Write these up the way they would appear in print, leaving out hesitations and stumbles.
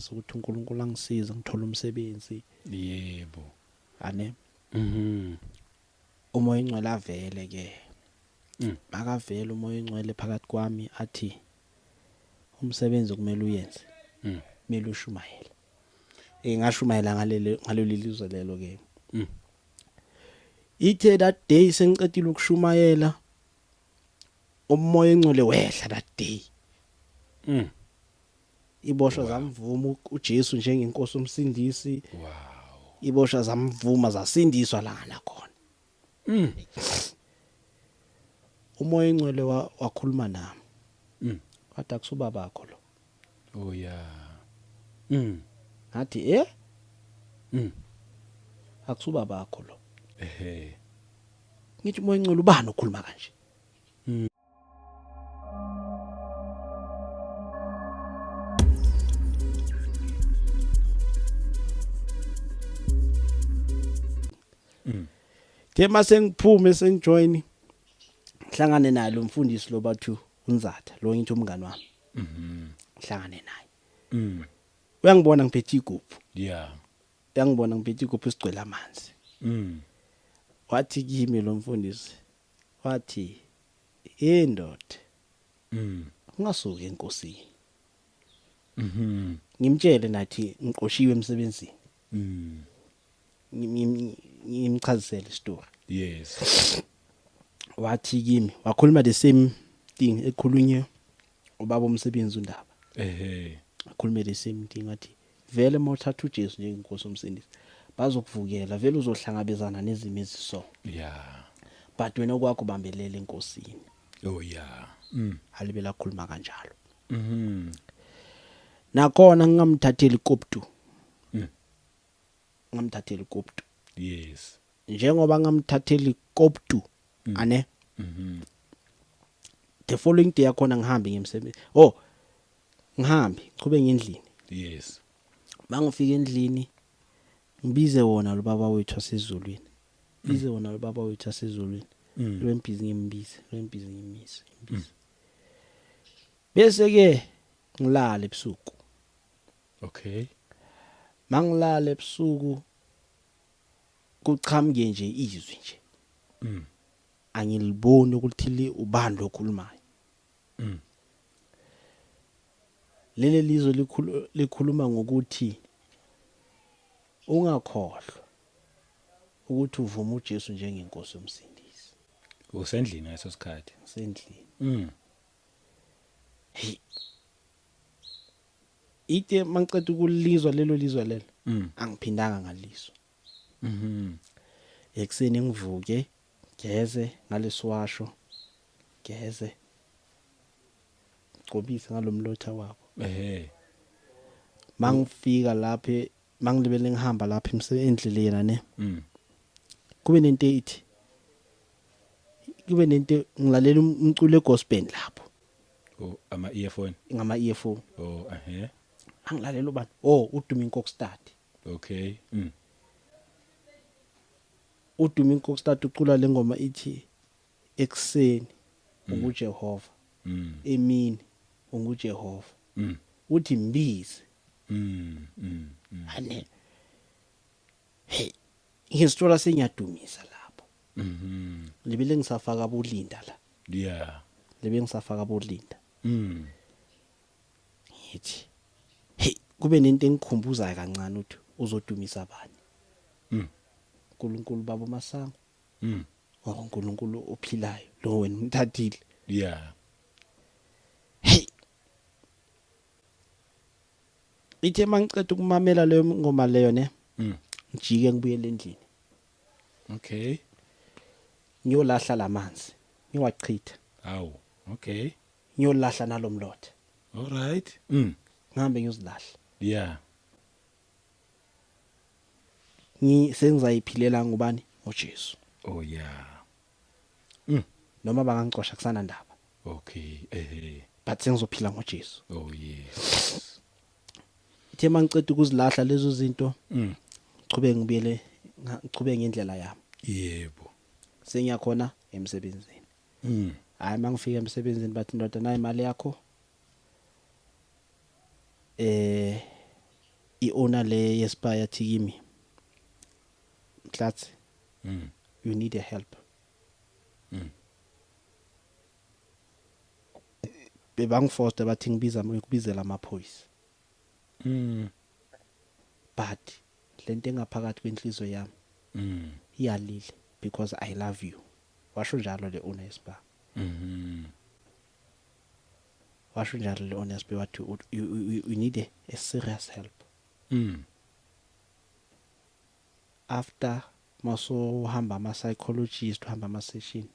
ngazi ukuthi uNkulunkulu angisiza ngithola umsebenzi. Yebo. Ane Mhm. umoya ingcwele avele ke. Mm. Makavela umoya ingcwele phakathi kwami athi umsebenzi kumele uyenze. Mm. Kumele ushumayele. Ngashumayela ngaleli lizwe lelo ke. Mm. Ithe that day sengicedile ukushumayela umoya engcwele wehla that day. Mm. Iboshwa Wow. zamvuma uJesu njengenkosi umsindisi. Wow. Iboshwa zamvuma zasindiswa la khona. Mm. Umoya engcwele wakhuluma nami. Mm. Wathi akusuba bakho lo. Oh yeah. Mm. Ngathi Mm. akusuba bakho lo. Ehe. Ngithi umoya engcwele ubani okhuluma kanje? Mm. Ke mase ngiphume sengijoin hlangane naye lo mfundisi lo bathu uNzatha lo ngithi umngani wami. Mhm. Hlangane naye. Mm. Uyangibona ngiphethe igubhu. Yeah. Uyangibona ngiphethe igubhu sigcwele amanzi. Mm. Wathi kimi lo mfundisi wathi indoda Mm. ungasuki enkosini. Mhm. Ngimtshele nathi ngiqoshiwe emsebenzini. Mm. Ngimchazisele story. Yes. Wathi kimi wakhuluma the same thing ekhulunywe ubaba umsebenzi uNdaba. Ehe. Wakhuluma the same thing athi vele mawuthatha uJesu njengenkosi umsindisi bazokuvukela vele uzohlangabezana nezimo eziso. Yeah. But wena okwakho bambelele enkosini. Oh yeah. Mm. Alibela khuluma kanjalo. Mhm. Nakhona ngingamthatheli ikoptu. Mm. Ngamthatheli ikoptu. Yes. Njengoba ngamthatheli ikoptu ane Mhm. the following day yakhona ngihambe ngemsebenzi. Ngihambe qhube ngendlini. Yes. Mangifika endlini ngibize wona lo baba wethu asezulwini. Bize wona lo baba wethu asezulwini. Lo emphizi ngimbize, lo emphizi ngimmise. Bese ke ngilala ebusuku. Okay. Mangilala ebusuku kuchamuke nje izwi nje. Mm. Angiliboni ukuthi ubani lokhulumayo. Mm. Lele lizwe likhuluma ngokuthi ungakhohlwa ukuthi uvuma uJesu njengenkosi yomsindisi. Usendlini ngaso sikhathi. Sendlini. Mm. Hey. Ite mangicela ukulizwa lelo lizwe lelo. Angiphindanga ngalizwa. Mhm. Ekseni ngivuke geze ngalesiwasho. Geze. Gcobise ngalomlotha wabo. Ehe. Mangifika lapha mangilibele ngihamba lapha endleleni ne. Mm. Kube nento ethi. Kube nento ngilalela umculo egospel lapho. Oh, ama earphone. Ngama earphone. Oh, ehe. Angilalela ubani? Udumi Nkokstad. Okay. Mm. Udumi Nkokstad ucula lengoma ithi ekseni unguJehova. Mm. Emini unguJehova. Mm. Uthi mbize. Mm. Mm. Ane. Hey, ngisithola senyadumisa lapho. Mhm. Libele ngisafaka abolinda la. Yeah. Libe ngisafaka abolinda. Mm. Ngithi hey, kube nento engikhumbuzayo kancane ukuthi uzodumisa abani. uNkulunkulu baba masango. uNkulunkulu ophilayo lo wena umthathile. Yeah. Hey. Ithe mangicela ukumamela leyo ngoma leyo ne. Ngijike ngibuyele endlini. Okay. Ngiyolahla lamanzi. Ngiwachitha. Aw. Okay. Ngiyolahla nalomlotha. All right. Ngihambe ngiyozilahla. Yeah. Sengizayiphilela ngubani? ngoJesu. Oh yeah. Noma bangangixosha kusana ndaba. Okay. But sengizophila ngoJesu. Oh yes. Ithe mangicela ukuzilahla lezo zinto. Ngichubeke ngendlela yami. Yebo. Sengiyakhona emsebenzini. Hayi mangifika emsebenzini bathi ndoda nayi imali yakho. I-owner le yespa yathi kimi, Mhlatsi, you need a help. Bebangiforce bathi ngibizela amaphoyisa. But lento engaphakathi kwenhliziyo yami iyalile because I love you. Washo njalo le owner yespa. Washo njalo le owner yespa wathi you need a serious help. After maso hamba ama psychologist, hamba ama session.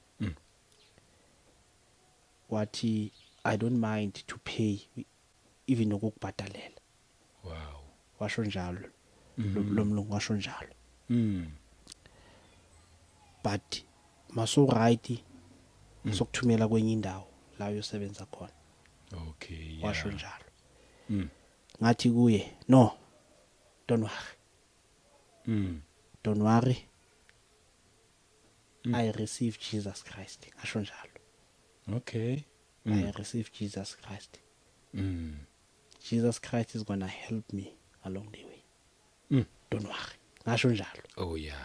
Wathi I don't mind to pay even ukubhadalela. Wow. Washo njalo. Lo mlungu washo njalo. But maso right sokuthumela kwenye indawo la uyosebenza khona. Okay. Washo njalo. Ngathi kuye, no. Don't worry. Don't worry. I receive Jesus Christ. Asho njalo. Okay. I receive Jesus Christ. Jesus Christ is going to help me along the way. Don't worry. Asho njalo. Oh yeah.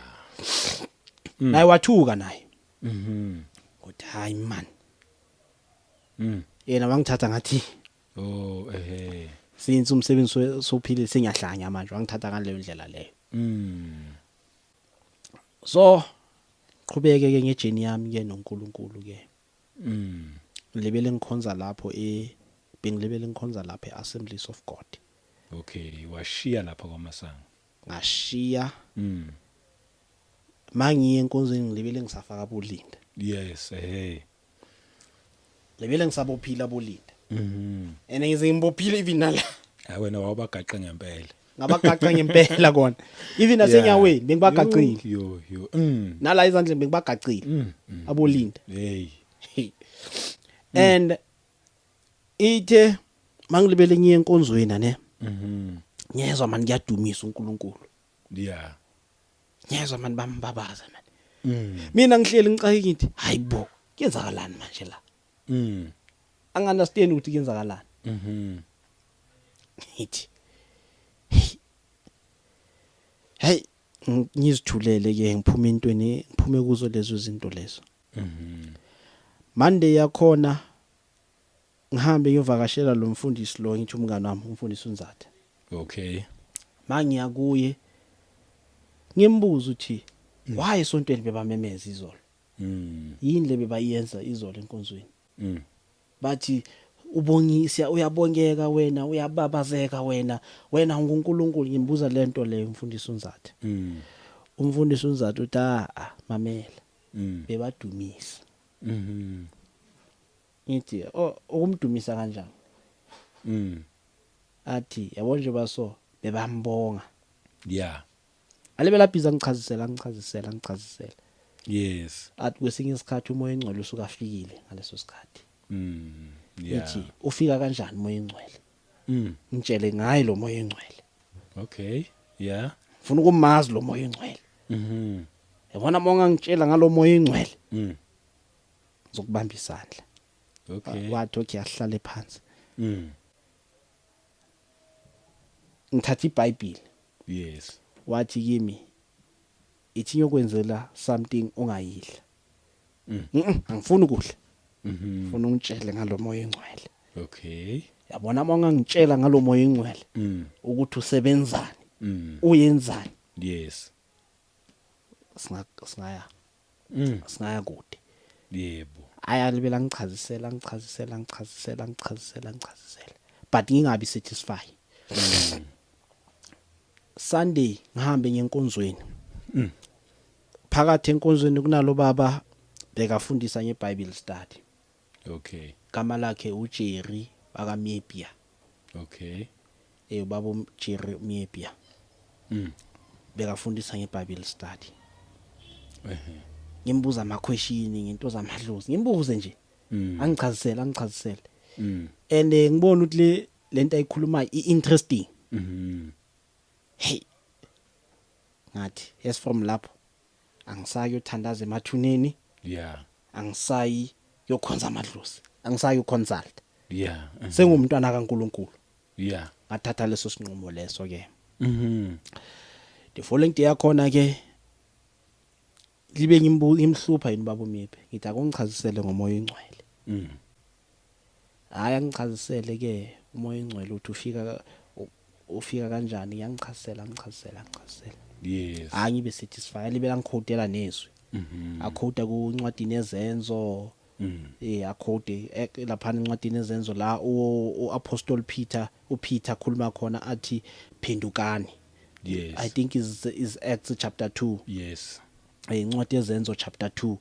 Naye wathuka naye. Uthi hayi man. Yena wangithatha ngathi, Oh since umsebenzi sophile sengiyahlanya manje wangithatha ngaleyo ndlela leyo. So qhubeke ke ngejeni yami ke noNkulunkulu ke. Lebele ngikhonza lapho bengilebele ngikhonza lapho eAssemblies of God. Okay, washiya lapha kwaMasango. Ngashiya. Mangiye enkonzweni ngilebele ngisafaka abolinda. Yes, Lebele ngisabophila abolinda. Ene ngize ngimbophile even nala. Wena wabagaqa ngempela. Ngabagaqa ngempela kona. Even nasenyaweni bengibagaqile. Yo. Nala izandleni bengibagaqile. Abolinda. Hey. And ithe mangilibele ngiye enkonzweni ne. Ngiyezwa manje ngiyadumisa uNkulunkulu. Yeah. Ngiyezwa manje bambabaza manje. Mina ngihleli ngicake ngithi hayibo kuyenzakalani manje la. Anganderstand ukuthi kuyenzakalani. Ngithi hey ngizithulele ke ngiphume intweni ngiphume kuzo lezo zinto lezo. Monday yakhona ngihambe ngiyovakashela lo mfundisi lo ngithi umngane wami umfundisi uNzathe. Okay. Mangiya kuye ngimbuza uthi why esontweni bebamemeza izolo. Yini le bebayenza izolo enkonzweni. Bathi ubongisa uyabongeka wena uyababazeka wena uNkulunkulu ngimbuza lento le umfundisi uNzathe. Umfundisi uNzathe uthi mamela. Bebadumisa. Ngithi ukumdumisa kanjani? Athi yabo nje baso bebambonga. Yeah. Alebela bhiza ngichazisela. Yes. Athi kwesinye isikhathi umoya engcwele usuka afikile ngaleso sikhathi. Yeah. Ithi ufika kanjani umoya engcwele? Ngitshele ngaye lo moya engcwele. Okay. Yeah. Ufuna ukumazi lo moya engcwele. Yabona monga ngitshela ngalo moya engcwele. Ngizokubamba isandla. Okay. Wathi okay ahlale phansi. Ngithatha iBhayibheli. Yes. Wathi kimi ithi yokwenzela something ongayidla. Angifuni ukudla. Ufuna ungitshele ngalo moya engcwele. Okay. Yabona monga ngitshela ngalo moya engcwele ukuthi usebenzani. Uyenzani? Yes. Singaya kude. Yebo. Ayalibela ngichazisela. But ngingabi satisfied. Sunday ngihambe ngenkonzweni. Phakathi enkonzweni kunalo baba bekafundisa ngeBible study. Okay. Igama lakhe uJerry bakaMiepia. Okay. Ubaba uJerry Miepia. Bekafundisa ngeBible study. Ngimbuza ama question ngento zamadlozi. Ngimbuze nje. Angichazisela. And ngibona ukuthi lento ayikhuluma interesting. Hey. Ngathi yes from lapho angisayi uthandaza emathuneni. Yeah. Angisayi yokhonza amadlozi. Angisayi uconsult. Yeah. Sengumntwana kaNkuluNkulu. Yeah. Ngathatha leso sinqumo leso ke. The following day yakhona ke libe ngimhlupha yini baba uMipe ngithi akungichazisele ngomoya oyingcwele hayi angichazisele ke umoya oyingcwele uthi ufika kanjani yangichazisela Yes. hayi ngibe satisfied libe langikhotela nezwi akhota kuncwadi nezenzo akhode lapha incwadi nezenzo la uApostle Peter khuluma khona athi phendukani. Yes. I think is Acts chapter 2. Yes. Incwadi yezenzo chapter 2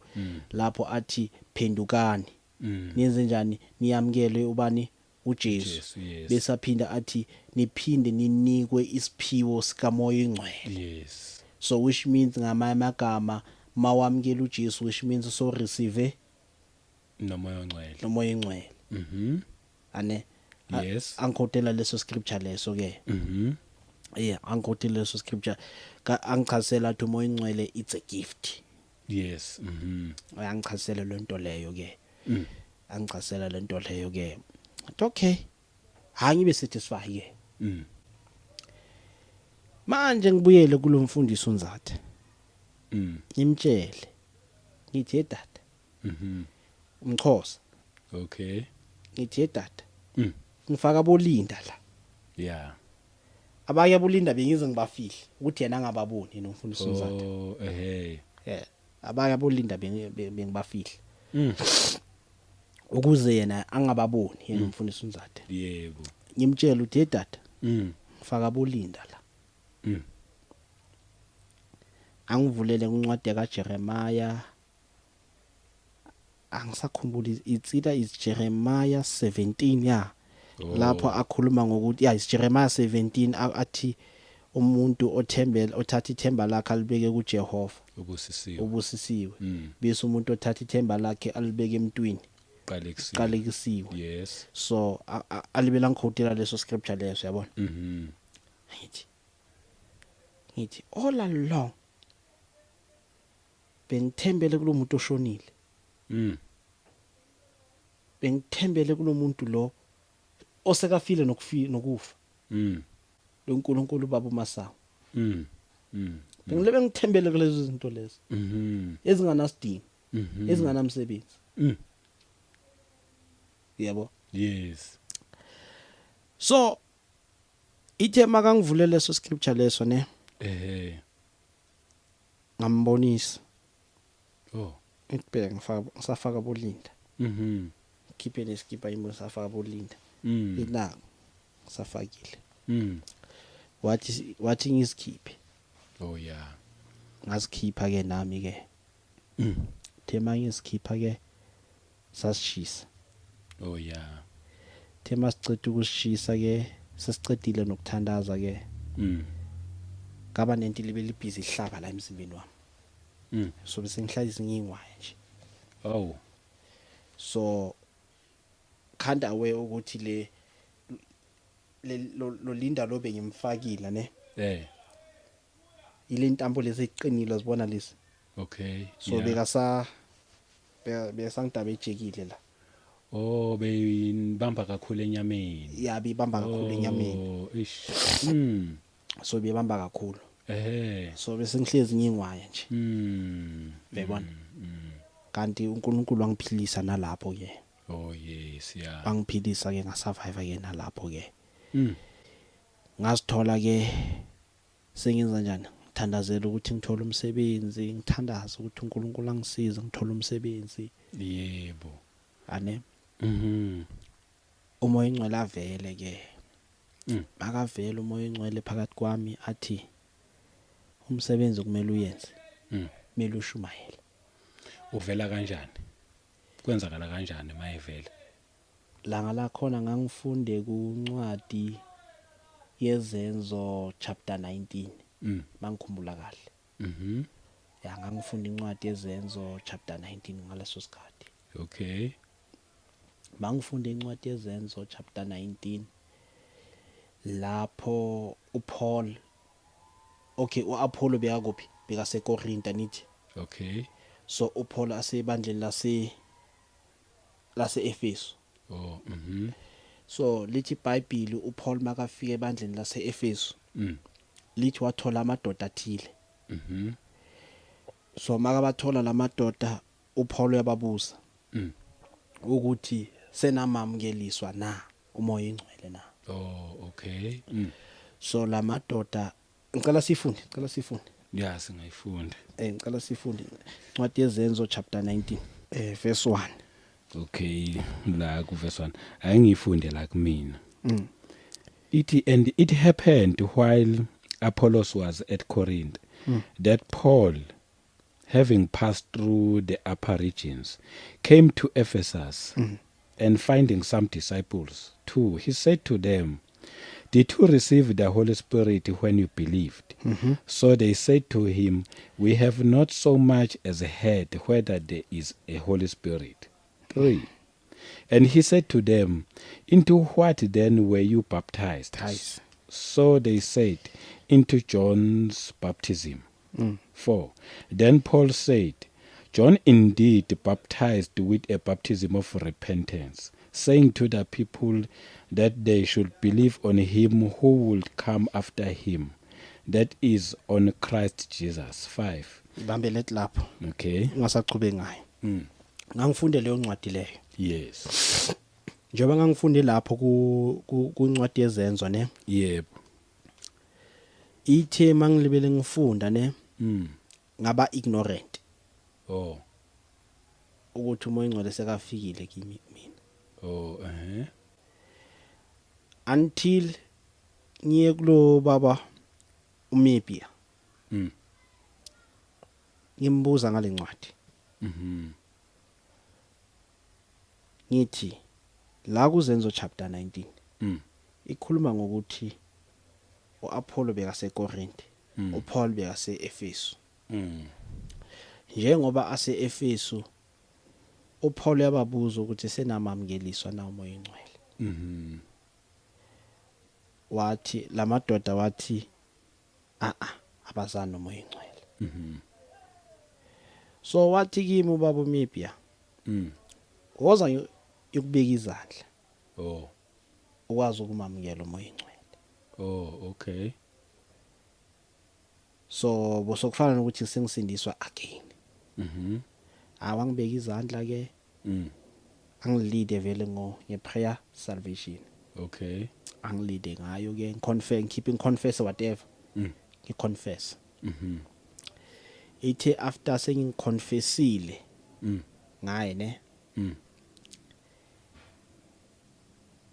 lapho athi phendukani niyenze njani niyamkele ubani uJesu Yes. bese aphinda athi niphinde ninikwe isiphiwo sikamoya oyingcwele. Yes. So which means ngamagama mawamkele uJesu which means so receive Nomoya ongcwele. nomoya oyingcwele. Ane Yes. angikhotela leso scripture leso ke. Angikhotela leso scripture angichazela ukuthi umoya oyingcwele it's a gift. Yes. Angichazela lento leyo ke. Angichazela lento leyo ke. Okay. Hayi ngibe satisfied ke. Manje ngibuyele kulomfundisi uNzathe. Ngimtshele. Ngithi dada. Umxhosa. Okay. Ngithi dada. Ngifaka bolinda la. Yeah. Abanye abolinda bengize ngibafihle ukuthi yena angababoni nomfundisi uNzathe. Oh, Abanye abolinda bengibafihle. Ukuze yena angababoni yena umfundisi uNzathe. Yebo. Ngimtshela uthi dada. Ngifaka bolinda la. Angivulele kuncwadi kaJeremiah angisakhumbuli it's either is Jeremiah 17 lapho akhuluma ngokuthi is Jeremiah 17 athi umuntu othatha ithemba lakhe alibeke kuJehova ubusisiwe bese umuntu othatha ithemba lakhe alibeke emntwini qalekisiwe. Yes. So alibela ngikhotela leso scripture leso yabona. Ngithi all along bengithembele kulomuntu oshonile. Bengithembele kulomuntu lo osekafile nokufa. Lo nkulunkulu baba uMasango. Bengilebe ngithembele kulezo zinto lezo. Ezinganasidingo. Ezinganamsebenzi. Yebo. Yes. So ithe makangivulele leso scripture leso ne. Ngambonisa. Ngibheka ngisafaka bolinda. Khiphe neskipa imo safaka bolinda. Ina safakile. Wathi ngisikhiphe. Oh yeah. Ngasikhipha ke nami ke. Thema ngisikhipha ke sasishisa. Oh yeah. Thema sicede ukusishisa ke sesicedile nokuthandaza ke. Ngaba nento libele busy ihlaba la emzimbeni wami. So bese ngihlalisa ngingwaye nje. Oh. So khanda away ukuthi lo linda lo bengimfakile ne. Ile ntambo leziqinile zibona lesi. Okay. So besangidaba ejekile la. Oh beyibamba kakhulu enyameni. Yeah bibamba kakhulu enyameni. Oh ish. So bibamba kakhulu. So bese ngihlezi ngingwaye nje. Uyabona? Kanti uNkulunkulu wangiphilisa nalapho ke. Oh yes, yeah. Wangiphilisa ke ngasurvive ke nalapho ke. Ngasithola ke sengenza njani? Ngithandazela ukuthi ngithole umsebenzi, ngithandaza ukuthi uNkulunkulu angisiza ngithole umsebenzi. Yebo. Ane. Umoya oyingcwele avele ke. Bakavela umoya oyingcwele phakathi kwami athi umsebenzi kumele uyenze. Kumele ushumayele. Uvela kanjani? Kwenzakala kanjani mayevela? Langa la khona ngangifunde kuncwadi yezenzo chapter 19. Mangikhumbula kahle. Ya ngangifunda incwadi yezenzo chapter 19 ngaleso sikhathi. Okay. Mangifunda incwadi yezenzo chapter 19 lapho uPaul uApollo bekakuphi? BekaseKorinta nithi. Okay. So uPaul asebandleni lase Efeso. So lithi iBhayibheli uPaul makafika ebandleni lase Efeso. lithi wathola amadoda athile. Mhm. So maka bathola lamadoda uPaul yababuza ukuthi senamamkeliswa na umoya ingcwele na. Oh, okay. So lamadoda ngicela sifunde Ya singayifunda. ngicela sifunde incwadi yezenzo chapter 19 verse 1. Okay, la ku verse 1. Ayingifunde la kumina. And it happened while Apollos was at Corinth that Paul, having passed through the upper regions, came to Ephesus, and finding some disciples too, he said to them, "Did you receive the Holy Spirit when you believed?" So they said to him, "We have not so much as heard whether there is a Holy Spirit." 3. And he said to them, "Into what then were you baptized?" Baptized. So they said, "Into John's baptism." 4. Then Paul said, "John indeed baptized with a baptism of repentance, saying to the people that they should believe on him who would come after him, that is, on Christ Jesus." 5. Ibambe let lapho Okay. ungasachube ngayo. Ngangifunde leyo ncwadi leyo. Yes. Njengoba ngangifunde lapho ku ncwadi yezenzo ne. Yep. Ithe mangilibele ngifunda ne ngaba ignorant Oh. ukuthi umoya ingcwele sekafikile kimi mina. Oh, Until ngiye kulo baba uMepia. Ngimbuza ngale ncwadi. Ngithi la kuzenzo chapter 19 ikhuluma ngokuthi uApollo bekase Corinth, uPaul bekase Efesu. Njengoba ase Efesu uPaul yababuza ukuthi senamamkeliswa na umoya ingcwele. Wathi lamadoda wathi abazana umoya ingcwele. So wathi kimi ubaba uMepia woza yokubeka izandla. Oh. Ukwazi ukumamukela umoya ingcwele. Oh, okay. So bosokufana nokuthi sengisindiswa again. Awangibeka izandla ke. Angilide vele ngeprayer salvation. Okay. Angilide ngayo ke confess keeping confess whatever. Ngiconfess. Ithe after sengiconfessile ngaye ne.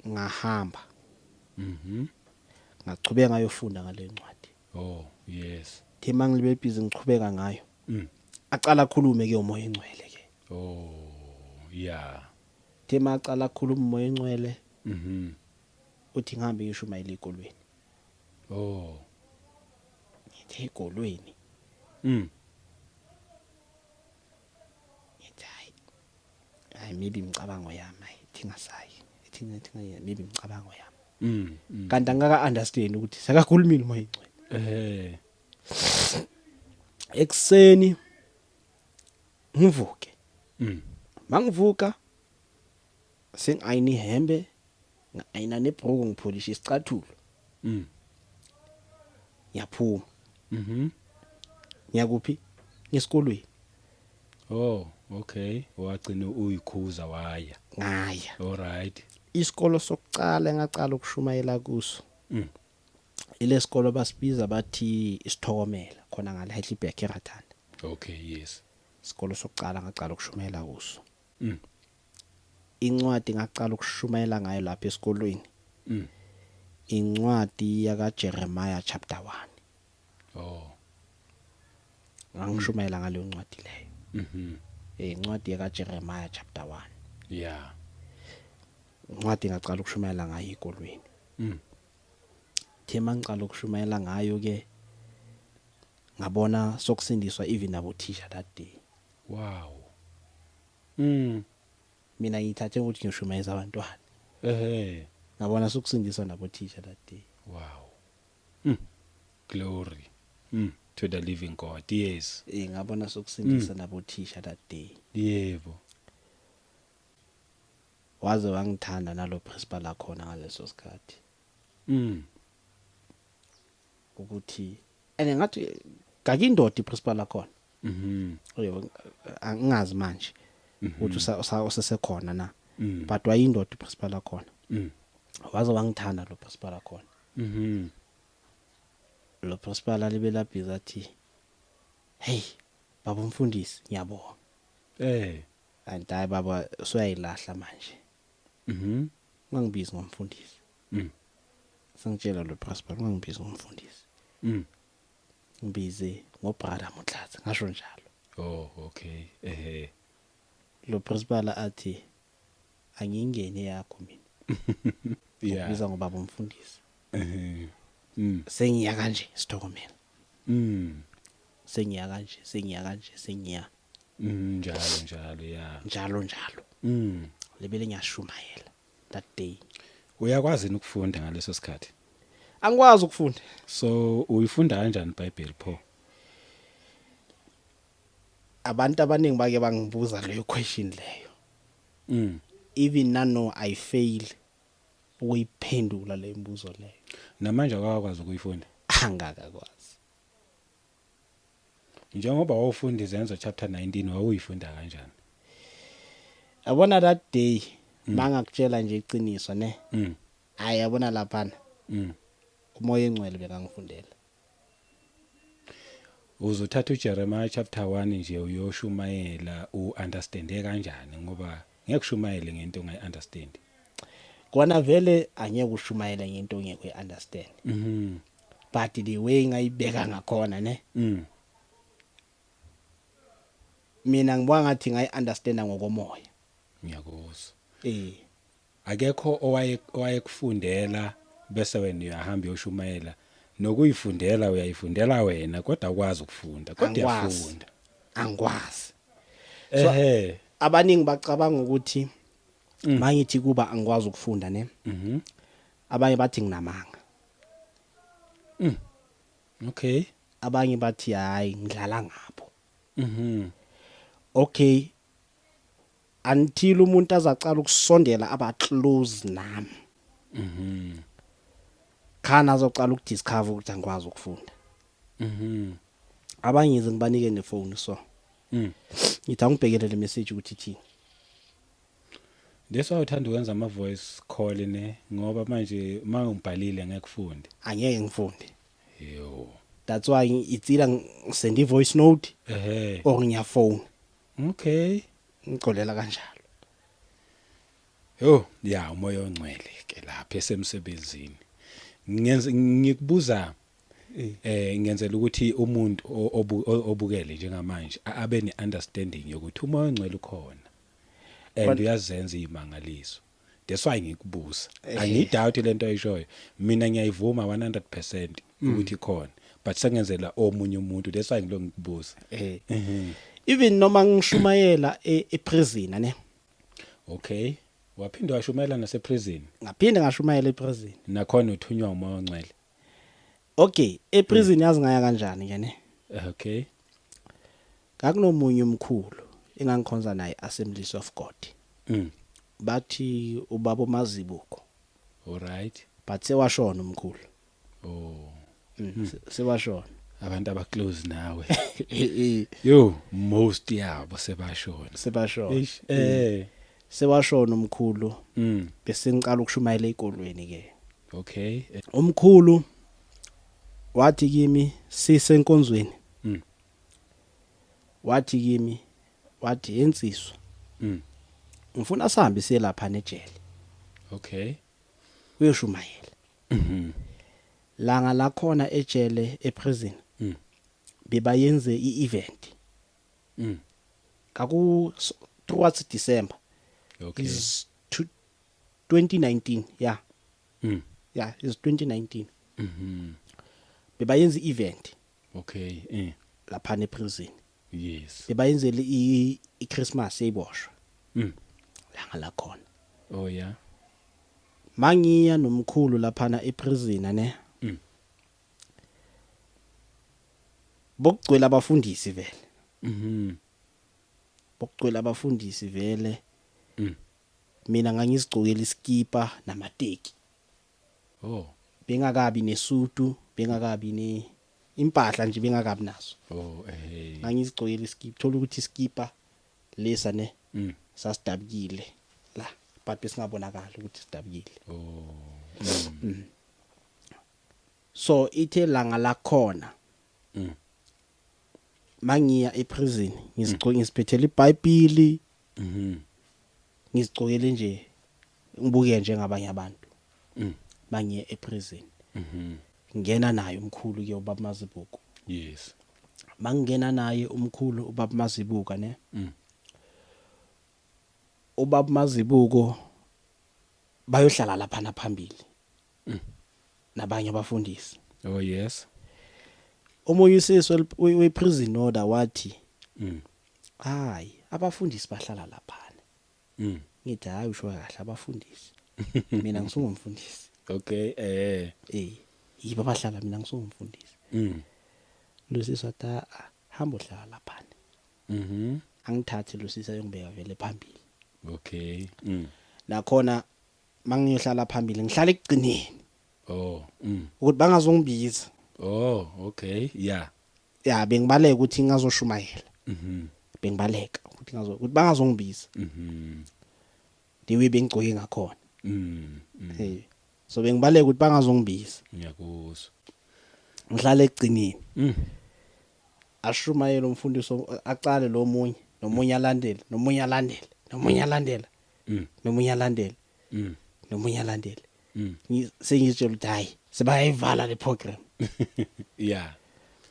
Ngahamba. Ngachubeka ngayofunda ngale ncwadi. Oh, yes. Thi mangilibe busy ngichubeka ngayo. Aqala khulume ke umoya ingcwele ke. Oh, yeah. Thi maqala khuluma umoya ingcwele. Uthi ngihambe ngishumayela ezikolweni. Oh. Ngithe ezikolweni. Hayi maybe imicabango yami ithi ngasayi. Ithi maybe imicabango yami. Kanti angaka understand ukuthi sakakhulumile umoya ingcwele. Ekseni ngivuke. Mangivuka sengayini ihembe, ngayina nebhuku ngipholisha isicathulo. Ngiyaphuma. Ngiyakuphi? Ngesikolweni. Oh, okay. Wagcina uyikhuza waya. Ngaya. All right. Isikolo sokucala engacala ukushumayela kuso. Ile sikolo basibiza bathi isithokomela khona ngale Heidelberg eRathanda. Okay, yes. Isikolo sokucala ngacala ukushumayela kuso. Incwadi ngacala ukushumayela ngayo lapha esikolweni. Incwadi yaka Jeremiah chapter 1. Oh. Ngangishumayela ngale ncwadi leyo. Incwadi yaka Jeremiah chapter 1. Yeah. Incwadi ngacala ukushumayela ngayo ezikolweni. Thema ngicala ukushumayela ngayo ke ngabona sokusindiswa even abothisha that day. Wow. Mina ngithathe ukuthi ngishumayeza abantwana. Ngabona sokusindiswa nabothisha that day. Wow. Glory. To the living God. Yes. Ngabona sokusindiswa nabothisha that day. Yebo. Waze wangithanda nalo principal akhona ngaleso sikhathi. ukuthi ene ngathi kakindoda iprincipal lakhona yebo angingazi manje ukuthi usesekhona na but wayindoda iprincipal lakhona waze wangithanda lo principal lakhona lo principal alibela bhiza athi hey baba umfundisi ngiyabonga antayi baba usuyayilahla manje ungangibizi ngomfundisi sengitshela lo principal ungangibizi ngomfundisi ngibize ngobrother Motlatsi ngasho njalo okay lo principal athi angingene yakho mina biza ngobaba umfundisi sengiya kanje sithokomela sengiya kanje sengiya njalo ya njalo lebele ngiyashumayela that day. Uyakwazi ukufunda ngaleso sikhathi? Angikwazi ukufunda. So uyifunda kanjani iBhayibheli pho? Abantu abaningi bake bangibuza leyo question leyo. Even now I fail ukuyiphendula le mbuzo leyo. Namanje akakwazi ukuyifunda? Angakakwazi. Njengoba wawufunda izenzo chapter 19 wawuyifunda kanjani? Yabona that day mangakutshela nje iqiniso ne. Hayi yabona laphana. Umoya engcwele bekangifundela. Uzothatha uJeremiah chapter 1 nje uyoshumayela uunderstande kanjani ngoba ngeke ushumayele ngento ongayiunderstand. Kona vele angeke ushumayela ngento ongeke understand. But the way ngayibeka ngakhona ne. Mina ngibona ngathi ngayiunderstanda ngokomoya. Ngiyakuzwa. Akekho owayekufundela bese wena uyahamba uyoshumayela nokuyifundela uyayifundela wena kodwa akwazi ukufunda kodwa uyafunda. Angikwazi. So abaningi bacabanga ukuthi mangithi kuba angikwazi ukufunda ne. Abanye bathi nginamanga. Okay. Abanye bathi hayi ngidlala ngapho. Okay. Until umuntu azacala ukusondela aba close nami. Khana azocala ukudiscover ukuthi angikwazi ukufunda. Abanye ize ngibanike nefone so. Ngithi angibhekele le message ukuthi ithini. Leso uthanda ukwenza ama voice call ne ngoba manje mangibhalile ngeke ufunde. Angeke ngifunde. Yo. That's why it's either send a voice note or ngiya phone. Okay. Ngicolela kanjalo. Yo, ya umoya ongcwele ke lapha esemsebenzini. Ngikubuza ngenzela ukuthi umuntu obukele njengamanje abe neunderstanding yokuthi umoya ongcwele ukhona. And uyazenza izimangaliso. That's why ngikubuza. Angidoubt lento ayishoyo. Mina ngiyayivuma 100% ukuthi ikhona. But sengenzela omunye umuntu that's why ngikubuza. Even noma ngishumayela eprison ne. Okay. Waphinda washumayela nase prison. Ngaphinde ngashumayela eprison. Nakhona uthunywa umoya ongcwele. Okay, eprison yazi ngaya kanjani ke ne? Okay. Kakunomunye umkhulu engangikhonza naye Assemblies of God. Bathi ubaba uMazibuko. Alright. But sewashona umkhulu. Sewashona. Abantu abaclose nawe. Yo, most yabo sebashona. Sewashona umkhulu. Bese ngicala ukushumayela ezikolweni ke. Okay. Umkhulu wathi kimi sisenkonzweni. Wathi kimi wathi yensizwa. Ngifuna sihambe siye lapha nejele. Okay. Uyoshumayela. Langa la khona ejele eprison. Bebayenze ievent. Kaku towards December. Okay. Is 2019, yeah. Yeah, it's 2019. Bebayenze event. Okay. Lapha neprison. Yes. Bebayenzele iChristmas eyiboshwa. Langa la khona. Oh yeah. Mangiya nomkhulu lapha na eprison ne. Bokugcwele abafundisi vele. Bokugcwele abafundisi vele. Mina ngangizigcokela iskipa namateki. bengakabi nesutu bengakabi impahla nje bengakabi naso Oh ngangizigcokela iskipa thola ukuthi iskipa lesa ne mm. sasidabukile la but besingabonakala ukuthi sidabukile Oh so ithe langa lakhona mm. mangiya eprison ngisiphethela iBhayibheli Mhm ngizigcokele nje ngibuke njengabanye abantu mm. mangiya eprison Mhm ngena naye umkhulu ke ubaba Mazibuko yes mangena naye umkhulu ubaba Mazibuka ne mm. ubaba Mazibuko bayohlala lapha phambili nabanye abafundisi oh yes omunye usisi we-prison order wathi mm. hayi abafundisi bahlala lapha Mm. ngithi hayi usho kahle abafundisi mina ngisungumfundisi Okay yibo abahlala mina ngisungumfundisi mm. Lusisi wathi hamba uhlala lapha Mhm angithathe Lusisi ayongibeka vele phambili okay mm. nakhona mangiyohlala phambili ngihlala ekugcineni oh ukuthi bangazongibiza oh okay yeah bengibaleka ukuthi ngazoshumayela mhm bengibaleka ukuthi bangazongibiza diwe bengigcoke ngakhona so bengibaleka ukuthi bangazongibiza ngiyakuzwa ngihlala ekugcineni ashumayela umfundisi aqale lo munye nomunye alandele nomunye alandele nomunye alandela nomunye alandele nomunye alandele sengitshela ukuthi hayi sebayivala le program yeah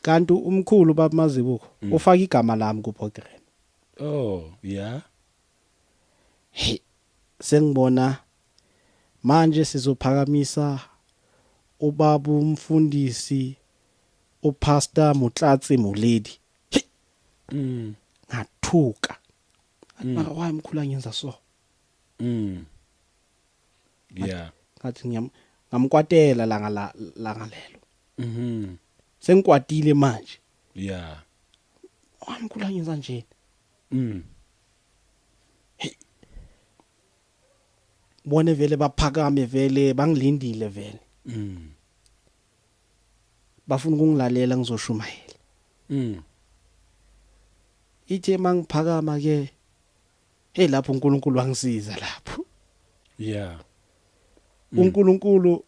kanti umkhulu baba Mazibuko ufaka igama lami ku program oh yeah sengibona manje sizophakamisa ubaba umfundisi upastor Mutlatsi Muledi ngathuka mara wayi mkhulu angenza so yeah ngathi ngamkwatela langa lelo sengikwatile manje yeah wamkhulu angenza nje bone vele baphakame vele bangilindile vele bafuna ukungilalela ngizoshumayela ithe mangiphakama ke lapho uNkulunkulu wangisiza lapho yeah uNkulunkulu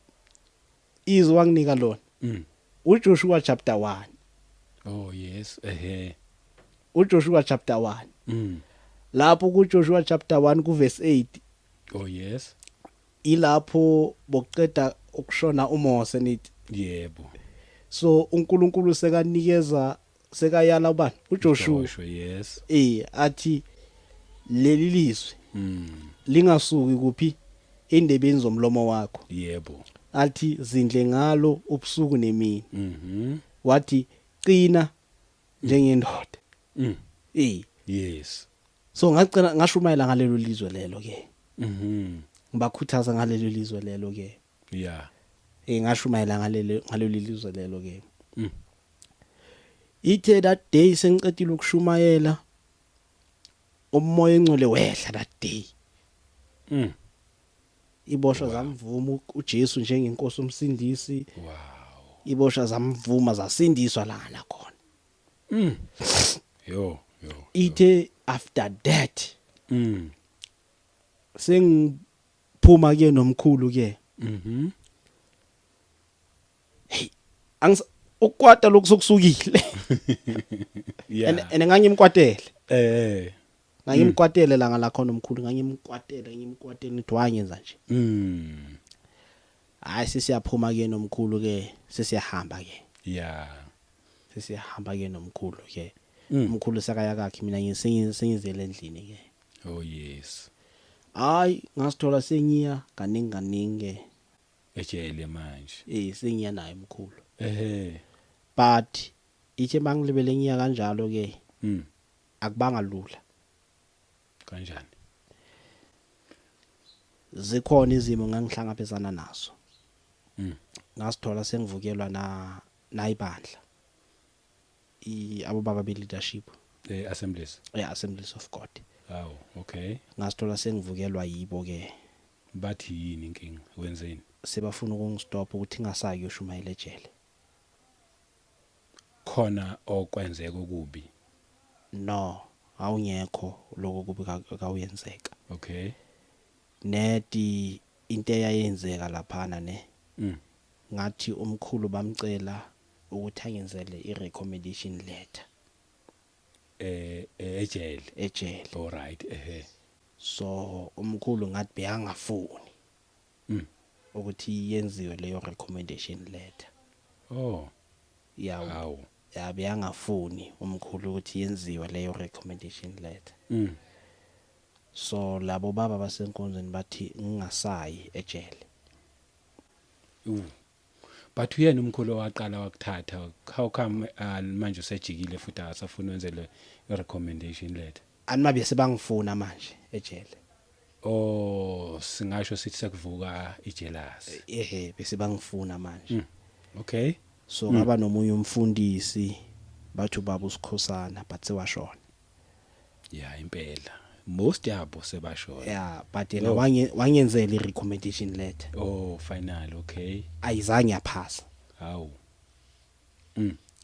izwe wanginika lona uJoshua chapter 1 oh yes uJoshua chapter 1 lapho kuJoshua chapter 1 ku verse 8 oh yes ilapho bokuqeda ukushona uMose nithi yebo so uNkulunkulu sekanikeza sekayala ubani uJoshua yes athi leli lizwe lingasuki kuphi endebeni zomlomo wakho yebo athi zindle ngalo ubusuku nemini wathi qina njengendoda yes so ngacela ngashumayela ngalelo lizwe lelo ke ngibakhuthaza ngalelo lizwe lelo ke yeah ngashumayela ngalelo lizwe lelo ke ithe that day sengicedile ukushumayela umoya engcole wehla that day iboshwa zamvuma uJesu njengenkosi umsindisi wow iboshwa zamvuma zasindiswa la khona yo ithe after that sengiphuma ke nomkhulu ke ukwata lokusokusukile yeah ene ngangimkwatele ngangimkwatele la khona omkhulu ngangimkwatele nithi wangenza nje hayi sesiyaphuma ke nomkhulu ke sesiyahamba ke yeah sesiyahamba ke nomkhulu ke umkhulu sakaya kakhe mina ngisengizele endlini ke oh yes hayi ngasithola sengiya kaningi ejele manje sengiya naye umkhulu but ithe mangilibele ngiya kanjalo ke akubanga lula kanjani zikhona izimo ngangihlangabezana nazo ngasithola sengivukelwa nayibandla abobaba be leadership assemblies of God oh okay ngasithola sengivukelwa yibo ke bathi yini inkinga wenzeni sebafuna ukungistop ukuthi ngasaki yoshumayela ejele. khona okwenzeka okubi. No, awungekho lokho kubi kawuyenzeka. Okay. Nedi into eyayenzeka laphana ne. Mm. Ngathi umkhulu bamcela ukuthi angenzele i-recommendation letter Ejele. ejele. All right. So umkhulu ngathi beyangafuni ukuthi yenziwe leyo recommendation letter. Oh. Yawo. Yabe yangafuni umkhulu ukuthi yenziwe leyo recommendation letter. So labo baba basenkonzweni bathi ngingasayi ejele. But uyena umkhulu waqala wakuthatha. How come manje usejikile futhi asafuna wenzele i recommendation letter? Animabe sebangifuna manje ejele. Oh, singasho sithi sekuvuka ijealous. Bese bangifuna manje. Okay. So ngaba nomunye umfundisi bathi ubaba uSikhosana but sewashona. Yeah, impela. Most yabo sebashona. Yeah, but yena wangenzela i-recommendation letter. Oh, final. Okay. Ayizange yaphasa. Hawu.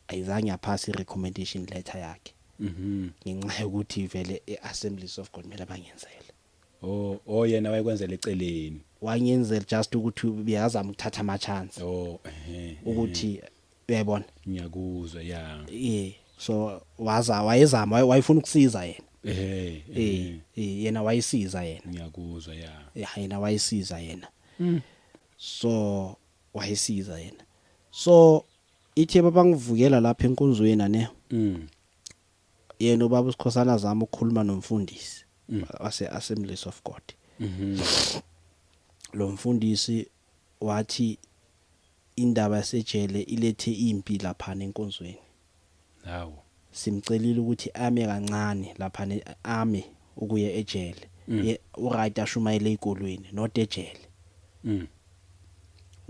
Ayizange yaphasa i-recommendation letter yakhe. Ngenxa yokuthi vele e-Assemblies of God mele bangenzele. Oh yena wayekwenzela eceleni. Wangenzela just ukuthi uyazama ukuthatha ama chance. Oh, ukuthi uyayibona. Ngiyakuzwa, yeah. So wayezama wayefuna ukusiza yena. Yena wayisiza yena. Ngiyakuzwa, yeah. Yena wayisiza yena. So wayisiza yena. So ithe babangivukela lapha enkonzweni ne. Yena ubaba uSikhosana zama ukukhuluma nomfundisi wase Assemblies of God. Lo mfundisi wathi indaba yasejele ilethe impi lapha enkonzweni. Hawu. Simcelile ukuthi ame kancane lapha ame ukuye ejele. Uright ashumayele ezikolweni not ejele.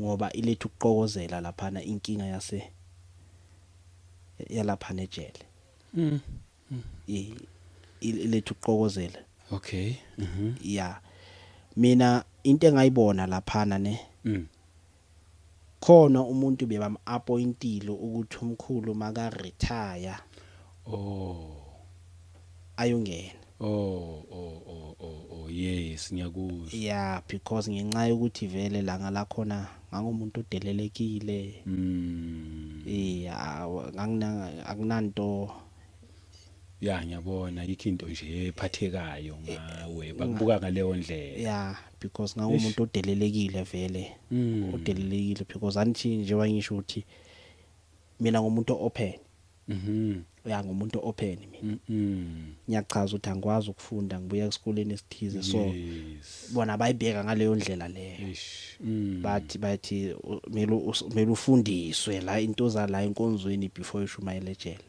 Ngoba ilethe ukuqokozela lapha inkinga yalapha ejele. Ilethe ukuqokozela. Okay. Yeah. Mina into engayibona lapha ne. Khona umuntu bebam appointile ukuthi umkhulu maka retire. Oh. Ayongena. Oh, yes, ngiyakuzwa. Yeah, because ngenxa yokuthi vele langa la khona ngangumuntu odelelekile. Akunanto. Yeah, ngiyabona yikho into nje ephathekayo ngawe bakubuka ngaleyo ndlela. Yeah, because ngangumuntu odelelekile vele. Odelelekile because anthi nje wangisho ukuthi mina ngumuntu open. Uya ngumuntu open mina. Ngiyachaza ukuthi angikwazi ukufunda ngibuya esikoleni esithize so bona bayibheka ngaleyo ndlela leyo. Bathi mele ufundiswe la into za la enkonzweni before ishumayela ejele.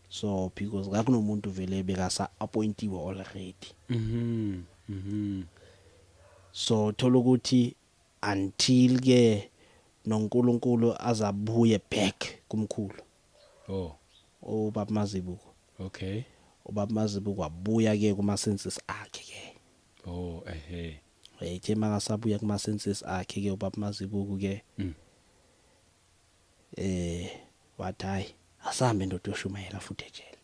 So because akunomuntu vele bekasa appointiwe already. So thola ukuthi until ke noNkulunkulu azabuye back kumkhulu. Ubaba Mazibuko. Okay. Ubaba Mazibuko wabuya ke kuma census akhe ke. Ethe makasabuya kuma census akhe ke ubaba Mazibuko ke. Wathi hayi asambe ndodo yoshumayela futhi ejele.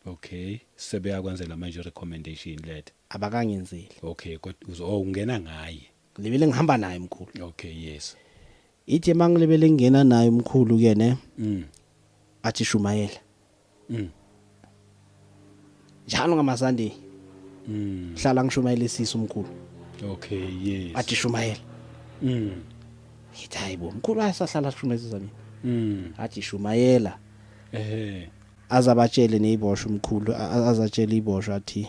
Okay. Sebeyakwenzela manje recommendation letter. Abakangenzeli. Okay, kodwa ungena ngaye. Libele ngihamba naye mkhulu. Okay, yes. Ithi mangilebele ngena naye umkhulu ke ne. Athi shumayela. Njalo ngamaSunday. Hlala ngishumayela isisu umkhulu. Okay, yes. Athi shumayela. Ithi hayibo umkhulu asahlala shumayisa mina. Athi shumayela. Azabatshele nezibosho umkhulu azatshela izibosho athi